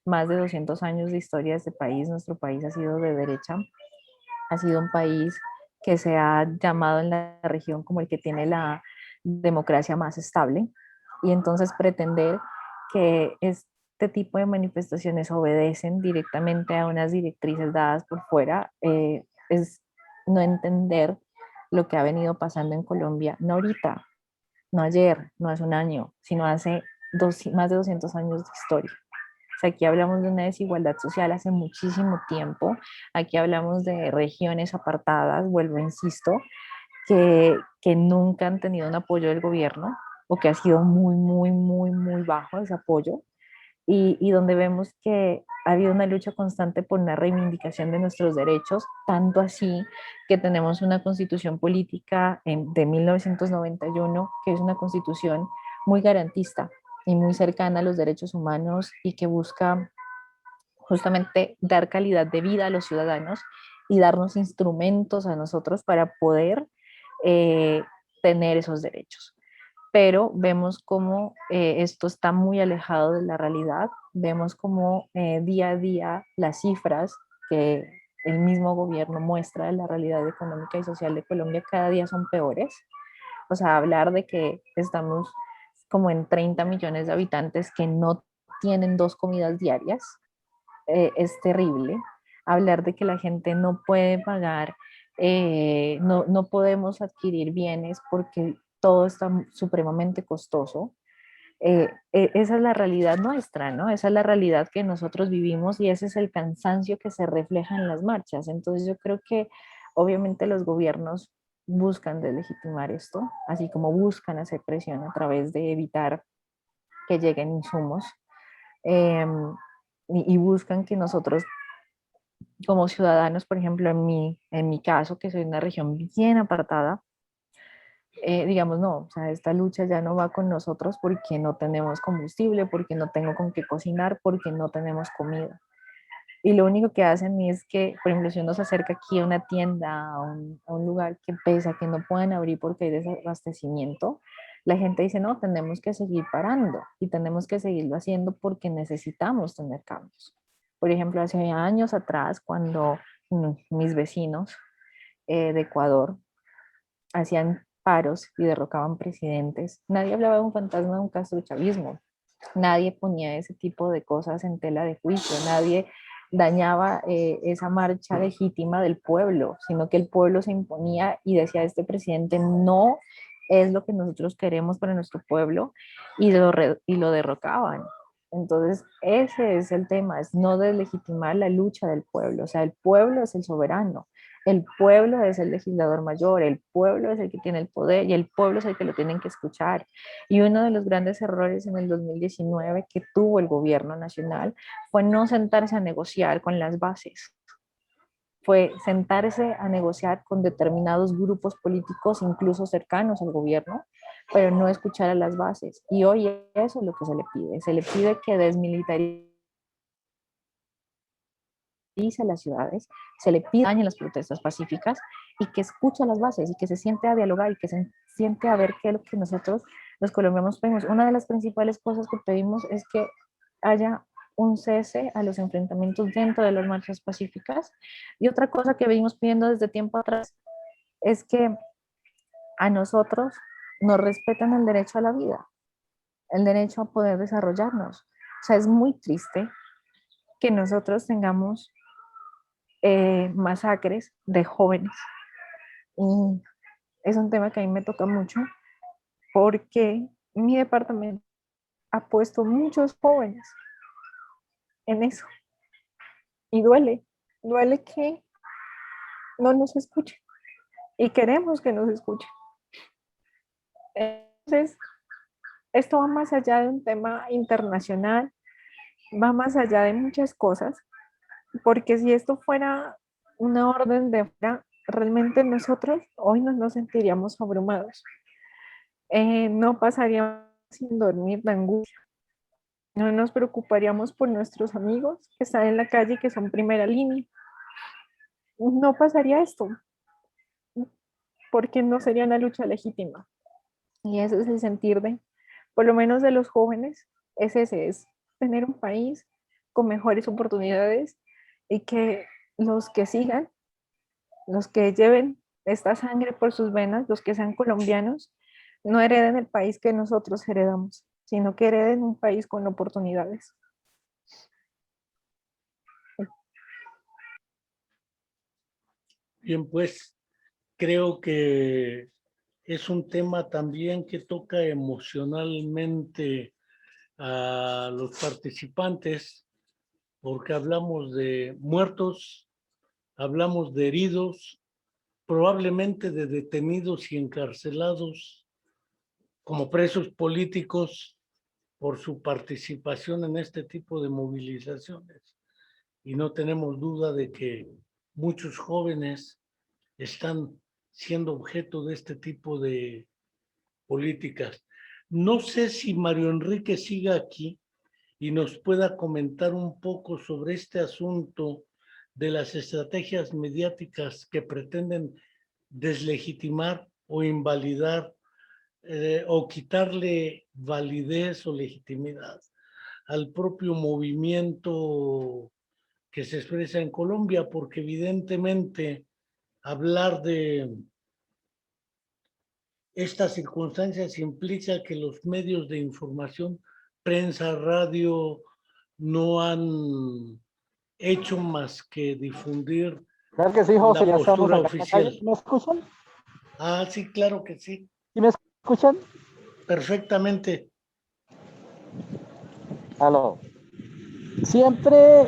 más de 200 años de historia de este país, nuestro país ha sido de derecha, ha sido un país que se ha llamado en la región como el que tiene la democracia más estable, y entonces pretender que este tipo de manifestaciones obedecen directamente a unas directrices dadas por fuera es no entender lo que ha venido pasando en Colombia, no ahorita, no ayer, no hace un año, sino hace más de 200 años de historia. O sea, aquí hablamos de una desigualdad social hace muchísimo tiempo, aquí hablamos de regiones apartadas, vuelvo, insisto, que nunca han tenido un apoyo del gobierno o que ha sido muy, muy, muy, muy bajo ese apoyo, y donde vemos que ha habido una lucha constante por una reivindicación de nuestros derechos, tanto así que tenemos una constitución política de 1991, que es una constitución muy garantista y muy cercana a los derechos humanos y que busca justamente dar calidad de vida a los ciudadanos y darnos instrumentos a nosotros para poder eh, tener esos derechos. Pero vemos cómo esto está muy alejado de la realidad, vemos cómo día a día las cifras que el mismo gobierno muestra de la realidad económica y social de Colombia cada día son peores. O sea, hablar de que estamos como en 30 millones de habitantes que no tienen 2 comidas diarias, es terrible. Hablar de que la gente no puede pagar, no podemos adquirir bienes porque todo está supremamente costoso. Esa es la realidad nuestra, ¿no? Esa es la realidad que nosotros vivimos y ese es el cansancio que se refleja en las marchas. Entonces yo creo que obviamente los gobiernos buscan deslegitimar esto, así como buscan hacer presión a través de evitar que lleguen insumos, eh, y buscan que nosotros como ciudadanos, por ejemplo, en mi caso, que soy de una región bien apartada, digamos, no, o sea, esta lucha ya no va con nosotros porque no tenemos combustible, porque no tengo con qué cocinar, porque no tenemos comida. Y lo único que hacen es que, por ejemplo, si uno se acerca aquí a una tienda, a un lugar que pesa, que no pueden abrir porque hay desabastecimiento, la gente dice, no, tenemos que seguir parando y tenemos que seguirlo haciendo porque necesitamos tener cambios. Por ejemplo, hace años atrás, cuando mis vecinos de Ecuador hacían paros y derrocaban presidentes, nadie hablaba de un fantasma de un castrochavismo, nadie ponía ese tipo de cosas en tela de juicio, nadie dañaba esa marcha legítima del pueblo, sino que el pueblo se imponía y decía, este presidente no es lo que nosotros queremos para nuestro pueblo, y lo derrocaban. Entonces, ese es el tema, es no deslegitimar la lucha del pueblo, o sea, el pueblo es el soberano, el pueblo es el legislador mayor, el pueblo es el que tiene el poder y el pueblo es el que lo tienen que escuchar. Y uno de los grandes errores en el 2019 que tuvo el gobierno nacional fue no sentarse a negociar con las bases, fue sentarse a negociar con determinados grupos políticos, incluso cercanos al gobierno, pero no escuchar a las bases. Y hoy eso es lo que se le pide que desmilitarice las ciudades, se le pide en las protestas pacíficas y que escuche a las bases y que se siente a dialogar y que se siente a ver qué es lo que nosotros los colombianos pedimos. Una de las principales cosas que pedimos es que haya un cese a los enfrentamientos dentro de las marchas pacíficas, y otra cosa que venimos pidiendo desde tiempo atrás es que a nosotros nos respetan el derecho a la vida, el derecho a poder desarrollarnos. O sea, es muy triste que nosotros tengamos masacres de jóvenes. Y es un tema que a mí me toca mucho porque mi departamento ha puesto muchos jóvenes en eso. Y duele que no nos escuchen y queremos que nos escuchen. Entonces, esto va más allá de un tema internacional, va más allá de muchas cosas, porque si esto fuera una orden de fuera, realmente nosotros hoy nos sentiríamos abrumados. No pasaríamos sin dormir de angustia, no nos preocuparíamos por nuestros amigos que están en la calle y que son primera línea. No pasaría esto. porque no sería una lucha legítima. Y ese es el sentir de, por lo menos de los jóvenes, es ese, es tener un país con mejores oportunidades y que los que sigan, los que lleven esta sangre por sus venas, los que sean colombianos, no hereden el país que nosotros heredamos, sino que hereden un país con oportunidades. Bien, pues creo que es un tema también que toca emocionalmente a los participantes, porque hablamos de muertos, hablamos de heridos, probablemente de detenidos y encarcelados como presos políticos por su participación en este tipo de movilizaciones. Y no tenemos duda de que muchos jóvenes están siendo objeto de este tipo de políticas. No sé si Mario Enrique siga aquí y nos pueda comentar un poco sobre este asunto de las estrategias mediáticas que pretenden deslegitimar o invalidar o quitarle validez o legitimidad al propio movimiento que se expresa en Colombia, porque evidentemente hablar de estas circunstancias implica que los medios de información, prensa, radio, no han hecho más que difundir Claro que sí, José, la ya estamos postura acá en la calle. oficial. ¿Me escuchan? Ah, sí, claro que sí, ¿Sí me escuchan? perfectamente. Aló. Siempre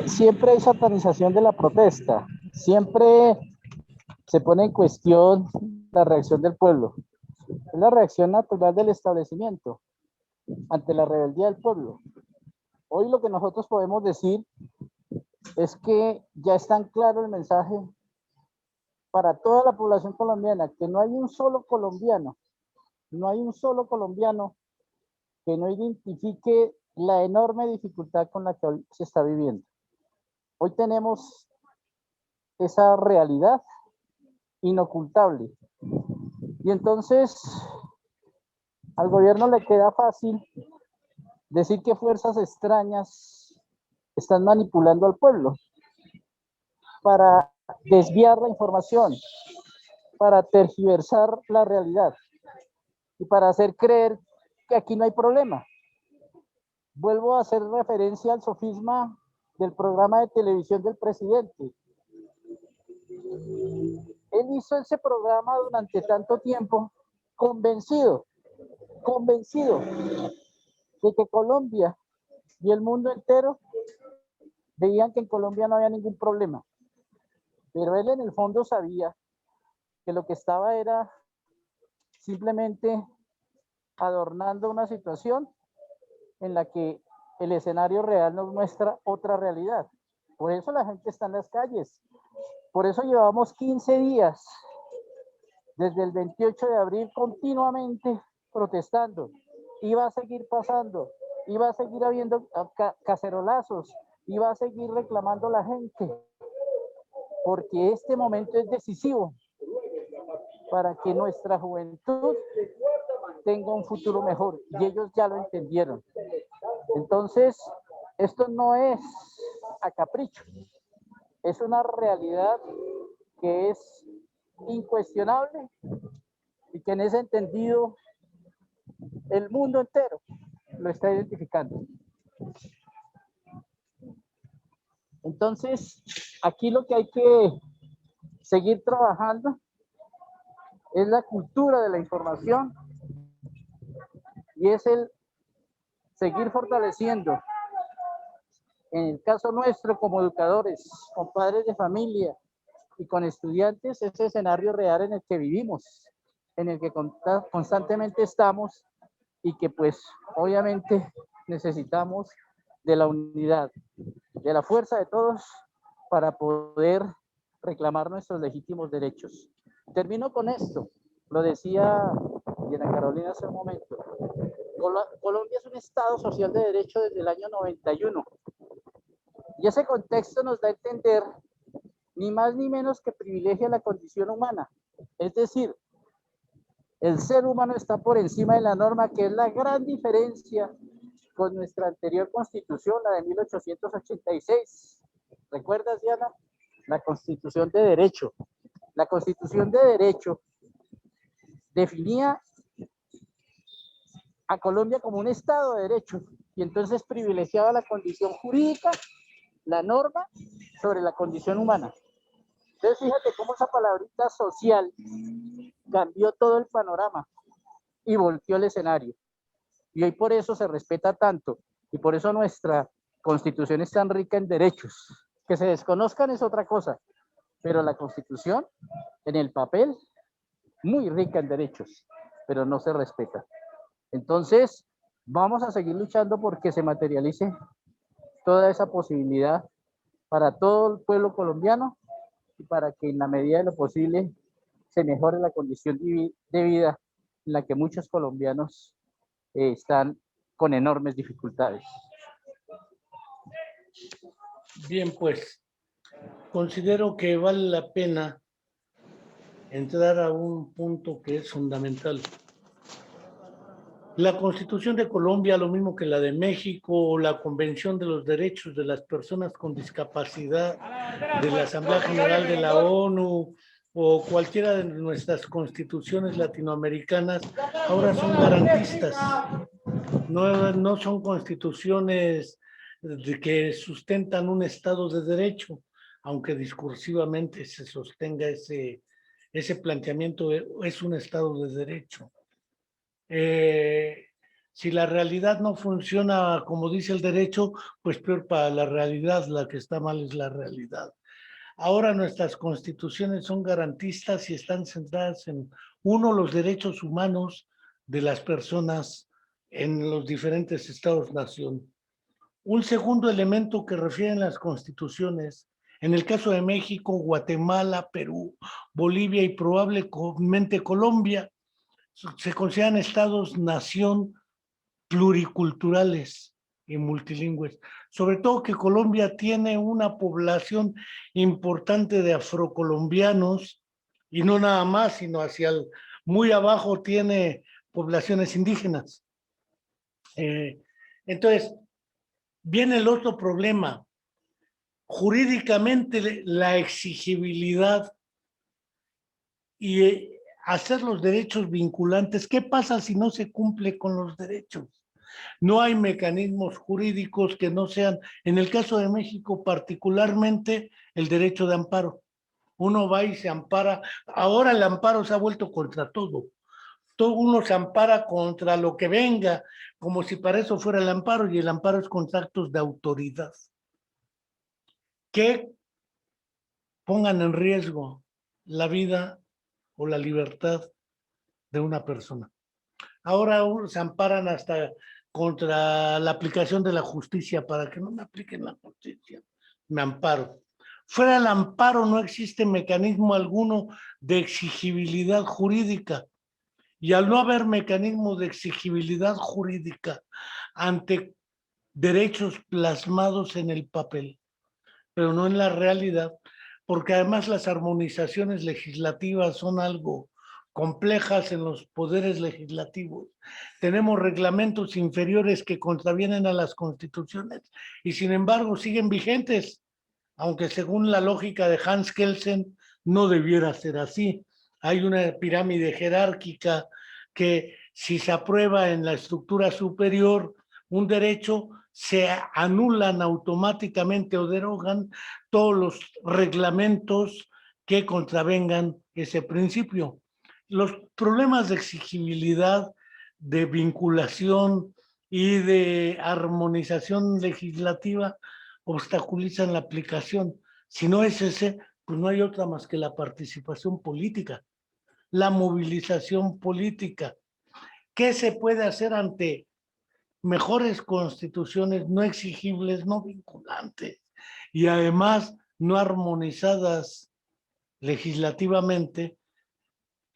hay satanización de la protesta. Siempre se pone en cuestión la reacción del pueblo. Es la reacción natural del establecimiento ante la rebeldía del pueblo. Hoy lo que nosotros podemos decir es que ya es tan claro el mensaje para toda la población colombiana, que no hay un solo colombiano, no hay un solo colombiano que no identifique la enorme dificultad con la que hoy se está viviendo. Hoy tenemos esa realidad inocultable. Y entonces al gobierno le queda fácil decir que fuerzas extrañas están manipulando al pueblo para desviar la información, para tergiversar la realidad y para hacer creer que aquí no hay problema. Vuelvo a hacer referencia al sofisma del programa de televisión del presidente. Él hizo ese programa durante tanto tiempo convencido de que Colombia y el mundo entero veían que en Colombia no había ningún problema. Pero él en el fondo sabía que lo que estaba era simplemente adornando una situación en la que el escenario real nos muestra otra realidad. Por eso la gente está en las calles. Por eso llevamos 15 días, desde el 28 de abril, continuamente protestando. Iba a seguir pasando, iba a seguir habiendo cacerolazos, iba a seguir reclamando la gente, porque este momento es decisivo para que nuestra juventud tenga un futuro mejor, y ellos ya lo entendieron. Entonces, esto no es a capricho, es una realidad que es incuestionable y que en ese entendido el mundo entero lo está identificando. Entonces, aquí lo que hay que seguir trabajando es la cultura de la información y es el seguir fortaleciendo, en el caso nuestro como educadores, con padres de familia y con estudiantes, ese escenario real en el que vivimos, en el que constantemente estamos y que pues obviamente necesitamos de la unidad, de la fuerza de todos para poder reclamar nuestros legítimos derechos. Termino con esto, lo decía Diana Carolina hace un momento. Colombia es un Estado social de derecho desde el año 91 y ese contexto nos da a entender ni más ni menos que privilegia la condición humana, es decir, El ser humano está por encima de la norma, que es la gran diferencia con nuestra anterior constitución, la de 1886. ¿Recuerdas, Diana? La constitución de derecho. La constitución de derecho definía a Colombia como un estado de derecho y entonces privilegiaba la condición jurídica, la norma, sobre la condición humana. Entonces fíjate cómo esa palabrita social cambió todo el panorama y volteó el escenario. Y hoy por eso se respeta tanto y por eso nuestra constitución es tan rica en derechos. Que se desconozcan es otra cosa, pero la constitución en el papel, muy rica en derechos, pero no se respeta. Entonces, vamos a seguir luchando porque se materialice toda esa posibilidad para todo el pueblo colombiano y para que en la medida de lo posible se mejore la condición de vida en la que muchos colombianos están con enormes dificultades. Bien, pues considero que vale la pena entrar a un punto que es fundamental. La Constitución de Colombia, lo mismo que la de México, o la Convención de los Derechos de las Personas con Discapacidad de la Asamblea General de la ONU, o cualquiera de nuestras constituciones latinoamericanas, ahora son garantistas. No son constituciones que sustentan un Estado de Derecho, aunque discursivamente se sostenga ese planteamiento, es un Estado de Derecho. Si la realidad no funciona como dice el derecho, pues peor para la realidad, la que está mal es la realidad. Ahora nuestras constituciones son garantistas y están centradas en, uno, los derechos humanos de las personas en los diferentes estados-nación. Un segundo elemento que refieren las constituciones, en el caso de México, Guatemala, Perú, Bolivia y probablemente Colombia, se consideran estados-nación pluriculturales y multilingües. Sobre todo que Colombia tiene una población importante de afrocolombianos y no nada más, sino hacia muy abajo tiene poblaciones indígenas. Entonces, viene el otro problema. Jurídicamente, la exigibilidad y hacer los derechos vinculantes. ¿Qué pasa si no se cumple con los derechos? No hay mecanismos jurídicos que no sean, en el caso de México particularmente, el derecho de amparo. Uno va y se ampara. Ahora el amparo se ha vuelto contra todo. Uno se ampara contra lo que venga, como si para eso fuera el amparo, y el amparo es contra actos de autoridad que pongan en riesgo la vida o la libertad de una persona. Ahora se amparan hasta contra la aplicación de la justicia, para que no me apliquen la justicia, me amparo. Fuera del amparo no existe mecanismo alguno de exigibilidad jurídica, y al no haber mecanismo de exigibilidad jurídica ante derechos plasmados en el papel, pero no en la realidad, porque además las armonizaciones legislativas son algo complejas en los poderes legislativos. Tenemos reglamentos inferiores que contravienen a las constituciones y sin embargo siguen vigentes, aunque según la lógica de Hans Kelsen no debiera ser así. Hay una pirámide jerárquica que si se aprueba en la estructura superior un derecho, se anulan automáticamente o derogan todos los reglamentos que contravengan ese principio. Los problemas de exigibilidad, de vinculación y de armonización legislativa obstaculizan la aplicación. Si no es ese, pues no hay otra más que la participación política, la movilización política. ¿Qué se puede hacer ante mejores constituciones no exigibles, no vinculantes y además no armonizadas legislativamente,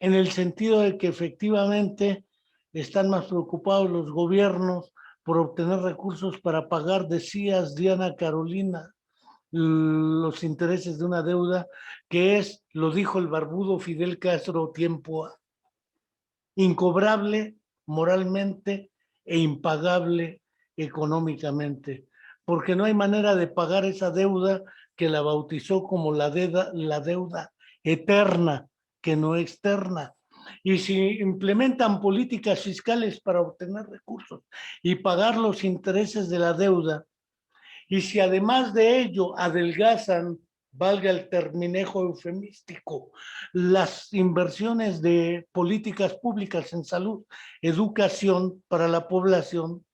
en el sentido de que efectivamente están más preocupados los gobiernos por obtener recursos para pagar, decías, Diana Carolina, los intereses de una deuda que es, lo dijo el barbudo Fidel Castro tiempo incobrable moralmente e impagable económicamente, porque no hay manera de pagar esa deuda que la bautizó como la deuda eterna, que no externa. Y si implementan políticas fiscales para obtener recursos y pagar los intereses de la deuda, y si además de ello adelgazan, valga el terminejo eufemístico, las inversiones de políticas públicas en salud, educación para la población,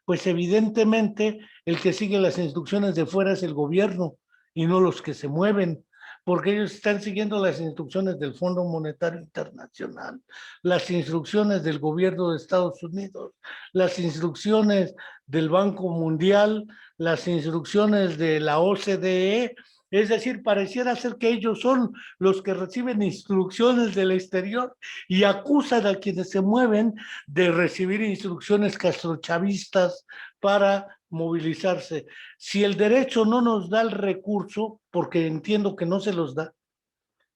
pues evidentemente el que sigue las instrucciones de fuera es el gobierno y no los que se mueven, porque ellos están siguiendo las instrucciones del Fondo Monetario Internacional, las instrucciones del gobierno de Estados Unidos, las instrucciones del Banco Mundial, las instrucciones de la OCDE. Es decir, pareciera ser que ellos son los que reciben instrucciones del exterior y acusan a quienes se mueven de recibir instrucciones castrochavistas para movilizarse. Si el derecho no nos da el recurso, porque entiendo que no se los da,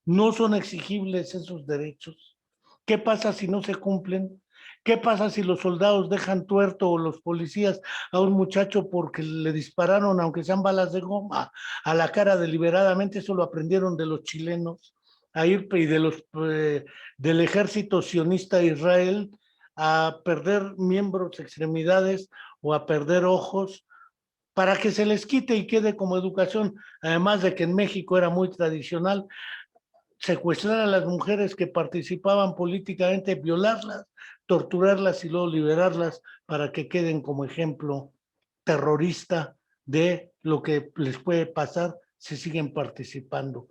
no son exigibles esos derechos. ¿Qué pasa si no se cumplen? ¿Qué pasa si los soldados dejan tuerto o los policías a un muchacho porque le dispararon, aunque sean balas de goma, a la cara deliberadamente? Eso lo aprendieron de los chilenos a ir y de del ejército sionista de Israel a perder miembros, extremidades o a perder ojos para que se les quite y quede como educación, además de que en México era muy tradicional secuestrar a las mujeres que participaban políticamente, violarlas, torturarlas y luego liberarlas para que queden como ejemplo terrorista de lo que les puede pasar si siguen participando.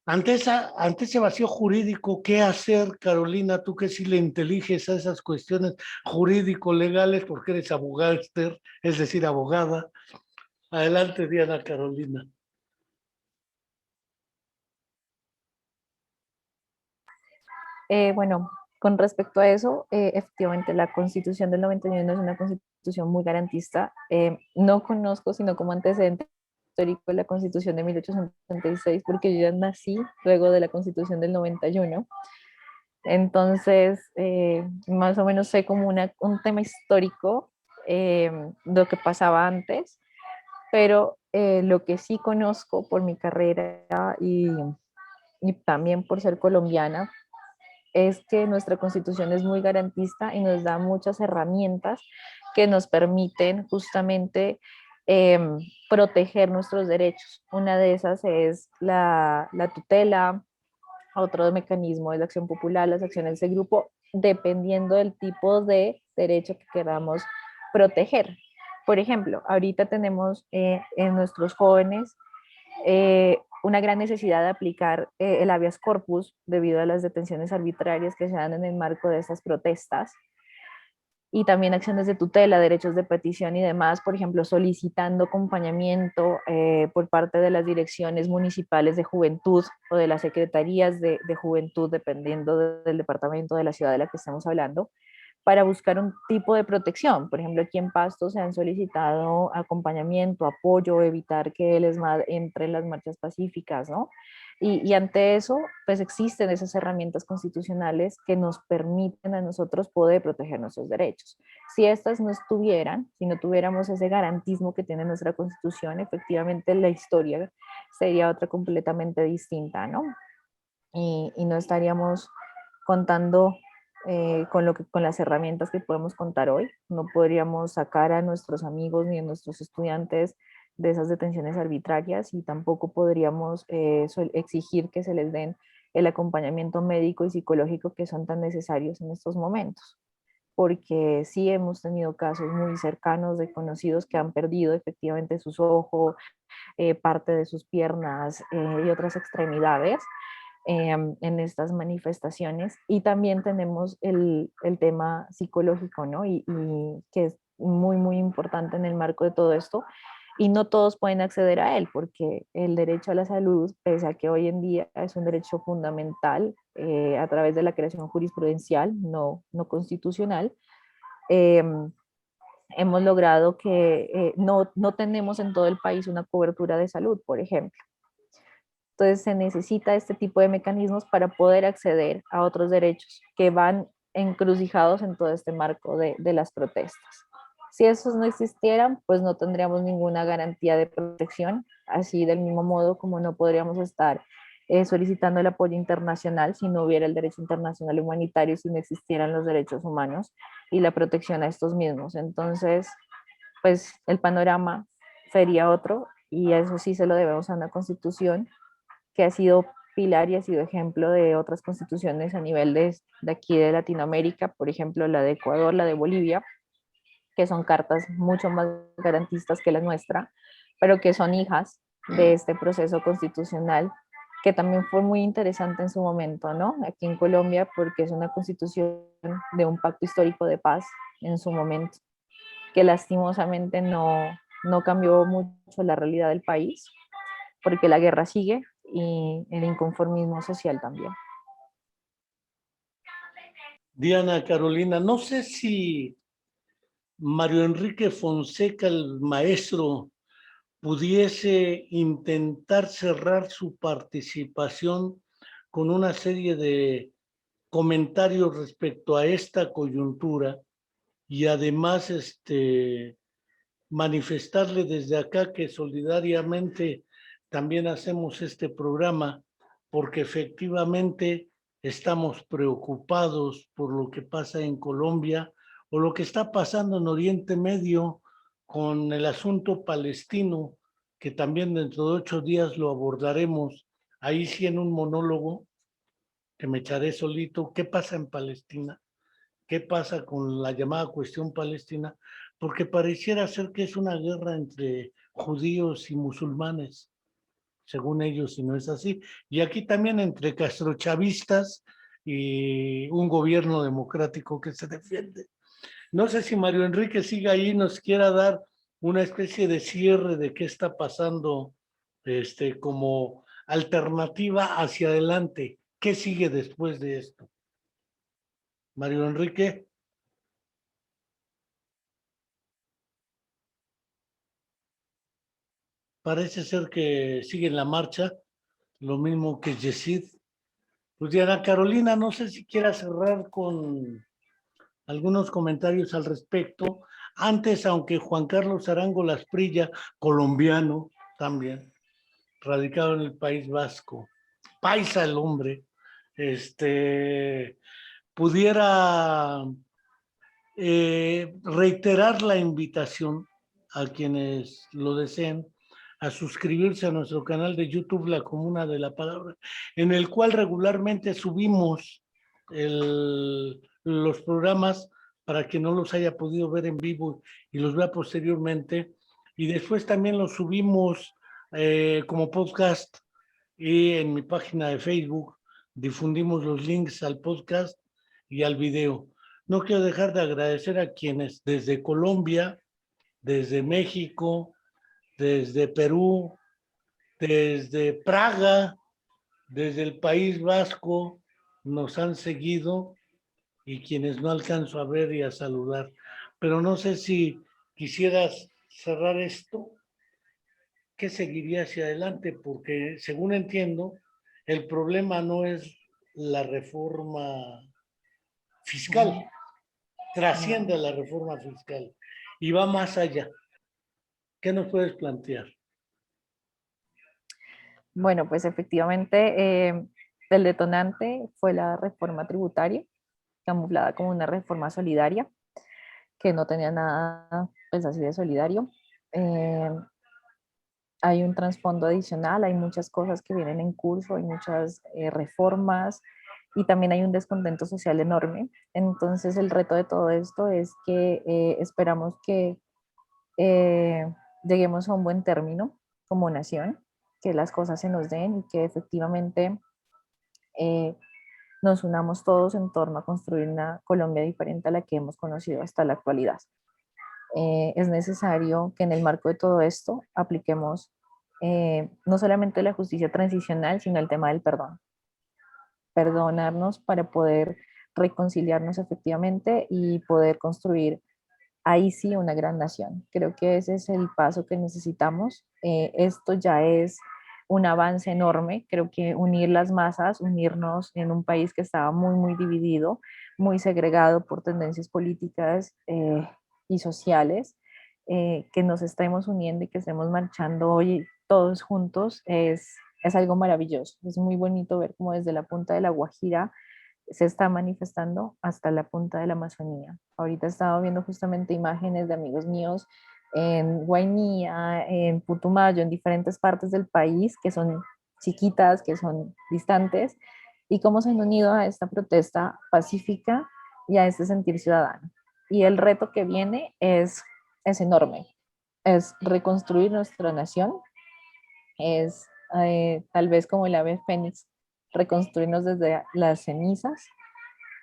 Ante ese vacío jurídico, ¿qué hacer, Carolina? Tú que sí le inteliges a esas cuestiones jurídico-legales, porque eres abogada, es decir, abogada. Adelante, Diana Carolina. Bueno, con respecto a eso, efectivamente la Constitución del 91 es una constitución muy garantista. No conozco, sino como antecedente histórico, la Constitución de 1866, porque yo ya nací luego de la Constitución del 91. Entonces, más o menos sé como un tema histórico de lo que pasaba antes, pero lo que sí conozco por mi carrera y también por ser colombiana es que nuestra constitución es muy garantista y nos da muchas herramientas que nos permiten justamente eh, proteger nuestros derechos. Una de esas es la tutela, otro mecanismo es la acción popular, las acciones de grupo, dependiendo del tipo de derecho que queramos proteger. Por ejemplo, ahorita tenemos en nuestros jóvenes una gran necesidad de aplicar el habeas corpus debido a las detenciones arbitrarias que se dan en el marco de estas protestas y también acciones de tutela, derechos de petición y demás, por ejemplo, solicitando acompañamiento por parte de las direcciones municipales de juventud o de las secretarías de juventud, dependiendo del departamento de la ciudad de la que estamos hablando, para buscar un tipo de protección. Por ejemplo, aquí en Pasto se han solicitado acompañamiento, apoyo, evitar que el ESMAD entre en las marchas pacíficas, ¿no? Y ante eso, pues existen esas herramientas constitucionales que nos permiten a nosotros poder proteger nuestros derechos. Si estas no estuvieran, si no tuviéramos ese garantismo que tiene nuestra Constitución, efectivamente la historia sería otra completamente distinta, ¿no? Y no estaríamos contando con las herramientas que podemos contar hoy. No podríamos sacar a nuestros amigos ni a nuestros estudiantes de esas detenciones arbitrarias y tampoco podríamos exigir que se les den el acompañamiento médico y psicológico que son tan necesarios en estos momentos. Porque sí hemos tenido casos muy cercanos de conocidos que han perdido efectivamente sus ojos, parte de sus piernas y otras extremidades en estas manifestaciones. Y también tenemos el tema psicológico, ¿no? Y que es muy, muy importante en el marco de todo esto. Y no todos pueden acceder a él, porque el derecho a la salud, pese a que hoy en día es un derecho fundamental a través de la creación jurisprudencial, no constitucional, eh, hemos logrado que no tenemos en todo el país una cobertura de salud, por ejemplo. Entonces se necesita este tipo de mecanismos para poder acceder a otros derechos que van encrucijados en todo este marco de las protestas. Si esos no existieran, pues no tendríamos ninguna garantía de protección, así del mismo modo como no podríamos estar solicitando el apoyo internacional si no hubiera el derecho internacional humanitario, si no existieran los derechos humanos y la protección a estos mismos. Entonces, pues el panorama sería otro y eso sí se lo debemos a una constitución que ha sido pilar y ha sido ejemplo de otras constituciones a nivel de aquí de Latinoamérica, por ejemplo la de Ecuador, la de Bolivia, que son cartas mucho más garantistas que la nuestra, pero que son hijas de este proceso constitucional, que también fue muy interesante en su momento, ¿no? Aquí en Colombia, porque es una constitución de un pacto histórico de paz en su momento, que lastimosamente no cambió mucho la realidad del país, porque la guerra sigue y el inconformismo social también. Diana Carolina, no sé si Mario Enrique Fonseca, el maestro, pudiese intentar cerrar su participación con una serie de comentarios respecto a esta coyuntura y además manifestarle desde acá que solidariamente también hacemos este programa porque efectivamente estamos preocupados por lo que pasa en Colombia o lo que está pasando en Oriente Medio con el asunto palestino, que también dentro de 8 días lo abordaremos, ahí sí en un monólogo que me echaré solito. ¿Qué pasa en Palestina? ¿Qué pasa con la llamada cuestión palestina? Porque pareciera ser que es una guerra entre judíos y musulmanes, según ellos, y no es así. Y aquí también entre castrochavistas y un gobierno democrático que se defiende. No sé si Mario Enrique siga ahí y nos quiera dar una especie de cierre de qué está pasando como alternativa hacia adelante. ¿Qué sigue después de esto? Mario Enrique. Parece ser que sigue en la marcha, lo mismo que Yesid. Pues Diana Carolina, no sé si quiera cerrar con algunos comentarios al respecto. Antes, aunque Juan Carlos Arango Lasprilla, colombiano también, radicado en el País Vasco, paisa el hombre, pudiera reiterar la invitación a quienes lo deseen a suscribirse a nuestro canal de YouTube La Comuna de la Palabra, en el cual regularmente subimos los programas para que no los haya podido ver en vivo y los vea posteriormente. Y después también los subimos como podcast y en mi página de Facebook difundimos los links al podcast y al video. No quiero dejar de agradecer a quienes desde Colombia, desde México, desde Perú, desde Praga, desde el País Vasco, nos han seguido y quienes no alcanzo a ver y a saludar. Pero no sé si quisieras cerrar esto, ¿qué seguiría hacia adelante? Porque según entiendo, el problema no es la reforma fiscal, trasciende la reforma fiscal y va más allá. ¿Qué nos puedes plantear? Bueno, pues efectivamente el detonante fue la reforma tributaria, camuflada como una reforma solidaria, que no tenía nada pues así de solidario. Eh, Hay un trasfondo adicional, hay muchas cosas que vienen en curso, hay muchas reformas y también hay un descontento social enorme. Entonces el reto de todo esto es que esperamos que eh, lleguemos a un buen término como nación, que las cosas se nos den y que efectivamente eh, nos unamos todos en torno a construir una Colombia diferente a la que hemos conocido hasta la actualidad. Es necesario que en el marco de todo esto apliquemos no solamente la justicia transicional, sino el tema del perdón. Perdonarnos para poder reconciliarnos efectivamente y poder construir ahí sí una gran nación. Creo que ese es el paso que necesitamos. Esto ya es un avance enorme. Creo que unir las masas, unirnos en un país que estaba muy, muy dividido, muy segregado por tendencias políticas y sociales, que nos estemos uniendo y que estemos marchando hoy todos juntos es algo maravilloso. Es muy bonito ver cómo desde la punta de la Guajira se está manifestando hasta la punta de la Amazonía. Ahorita he estado viendo justamente imágenes de amigos míos en Guainía, en Putumayo, en diferentes partes del país que son chiquitas, que son distantes, y cómo se han unido a esta protesta pacífica y a este sentir ciudadano. Y el reto que viene es enorme, es reconstruir nuestra nación, es tal vez como el ave fénix, reconstruirnos desde las cenizas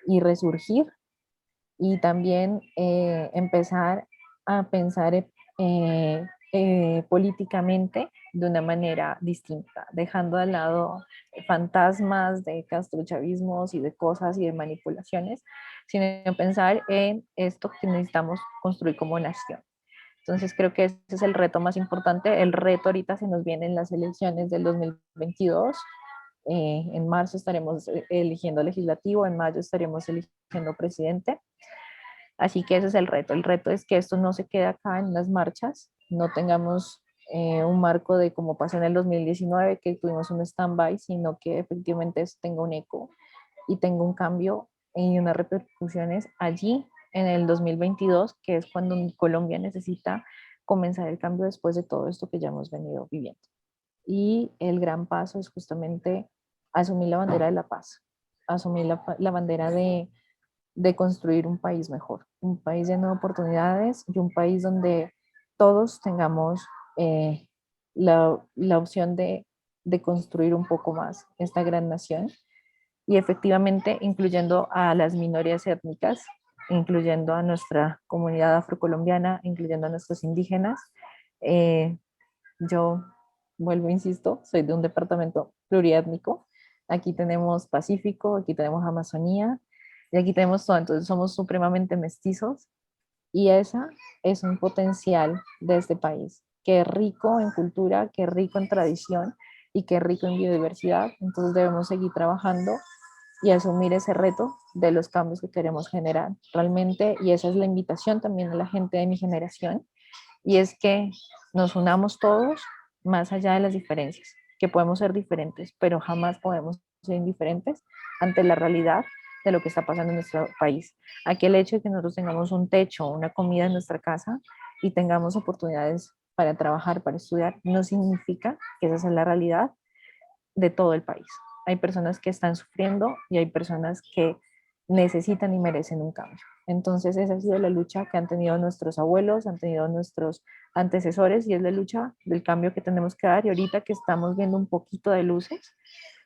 y resurgir, y también empezar a pensar políticamente de una manera distinta, dejando de lado fantasmas de castrochavismos y de cosas y de manipulaciones, sino pensar en esto que necesitamos construir como nación. Entonces creo que ese es el reto más importante. El reto ahorita se nos viene en las elecciones del 2022. En marzo estaremos eligiendo legislativo, en mayo estaremos eligiendo presidente. Así que ese es el reto. El reto es que esto no se quede acá en las marchas, no tengamos un marco de como pasó en el 2019, que tuvimos un stand-by, sino que efectivamente esto tenga un eco y tenga un cambio y unas repercusiones allí en el 2022, que es cuando Colombia necesita comenzar el cambio después de todo esto que ya hemos venido viviendo. Y el gran paso es justamente asumir la bandera de la paz, asumir la bandera de construir un país mejor, un país lleno de oportunidades y un país donde todos tengamos la opción de construir un poco más esta gran nación, y efectivamente incluyendo a las minorías étnicas, incluyendo a nuestra comunidad afrocolombiana, incluyendo a nuestros indígenas. Yo vuelvo, insisto, soy de un departamento pluriétnico. Aquí tenemos Pacífico, aquí tenemos Amazonía y aquí tenemos todo. Entonces somos supremamente mestizos, y esa es un potencial de este país, que es rico en cultura, que es rico en tradición y que es rico en biodiversidad. Entonces debemos seguir trabajando y asumir ese reto de los cambios que queremos generar realmente. Y esa es la invitación también a la gente de mi generación, y es que nos unamos todos más allá de las diferencias, que podemos ser diferentes, pero jamás podemos ser indiferentes ante la realidad de lo que está pasando en nuestro país. Aquí el hecho de que nosotros tengamos un techo, una comida en nuestra casa y tengamos oportunidades para trabajar, para estudiar, no significa que esa sea la realidad de todo el país. Hay personas que están sufriendo y hay personas que necesitan y merecen un cambio. Entonces esa ha sido la lucha que han tenido nuestros abuelos, han tenido nuestros antecesores, y es la lucha del cambio que tenemos que dar. Y ahorita que estamos viendo un poquito de luces,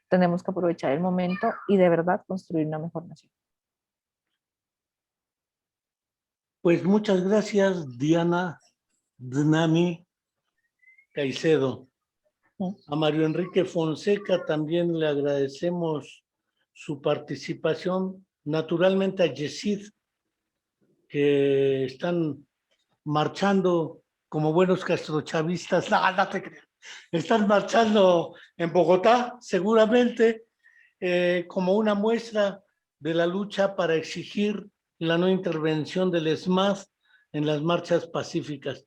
tenemos que aprovechar el momento y de verdad construir una mejor nación. Pues muchas gracias, Diana Dnami Caicedo. A Mario Enrique Fonseca también le agradecemos su participación. Naturalmente a Yesid, que están marchando como buenos castrochavistas. No te creas. Están marchando en Bogotá, seguramente, como una muestra de la lucha para exigir la no intervención del ESMAD en las marchas pacíficas.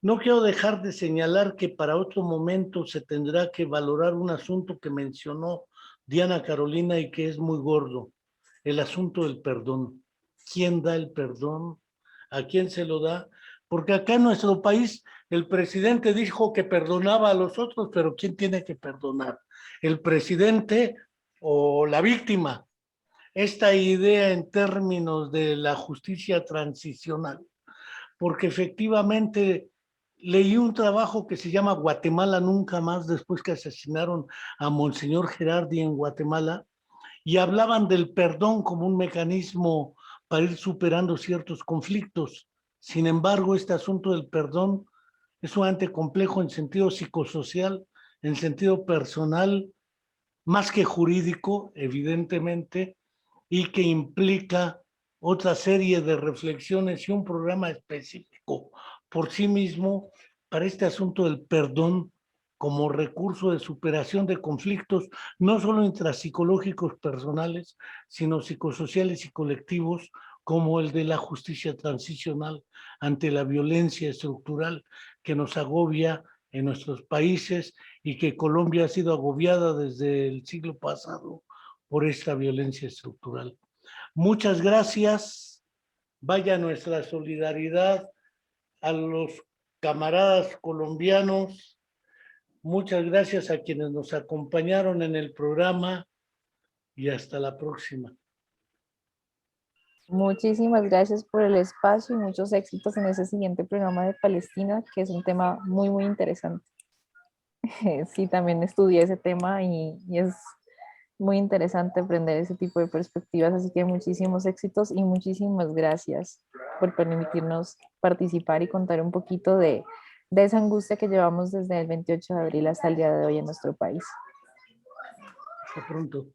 No quiero dejar de señalar que para otro momento se tendrá que valorar un asunto que mencionó Diana Carolina y que es muy gordo, el asunto del perdón. ¿Quién da el perdón? ¿A quién se lo da? Porque acá en nuestro país el presidente dijo que perdonaba a los otros, pero ¿quién tiene que perdonar? ¿El presidente o la víctima? Esta idea en términos de la justicia transicional, porque efectivamente leí un trabajo que se llama Guatemala Nunca Más, después que asesinaron a Monseñor Gerardi en Guatemala, y hablaban del perdón como un mecanismo para ir superando ciertos conflictos. Sin embargo, este asunto del perdón es sumamente complejo en sentido psicosocial, en sentido personal, más que jurídico, evidentemente, y que implica otra serie de reflexiones y un programa específico por sí mismo para este asunto del perdón como recurso de superación de conflictos, no solo intrapsicológicos personales, sino psicosociales y colectivos, como el de la justicia transicional ante la violencia estructural que nos agobia en nuestros países y que Colombia ha sido agobiada desde el siglo pasado por esta violencia estructural. Muchas gracias. Vaya nuestra solidaridad a los camaradas colombianos. Muchas gracias a quienes nos acompañaron en el programa y hasta la próxima. Muchísimas gracias por el espacio y muchos éxitos en ese siguiente programa de Palestina, que es un tema muy, muy interesante. Sí, también estudié ese tema y es muy interesante aprender ese tipo de perspectivas, así que muchísimos éxitos y muchísimas gracias por permitirnos participar y contar un poquito de esa angustia que llevamos desde el 28 de abril hasta el día de hoy en nuestro país. Hasta pronto.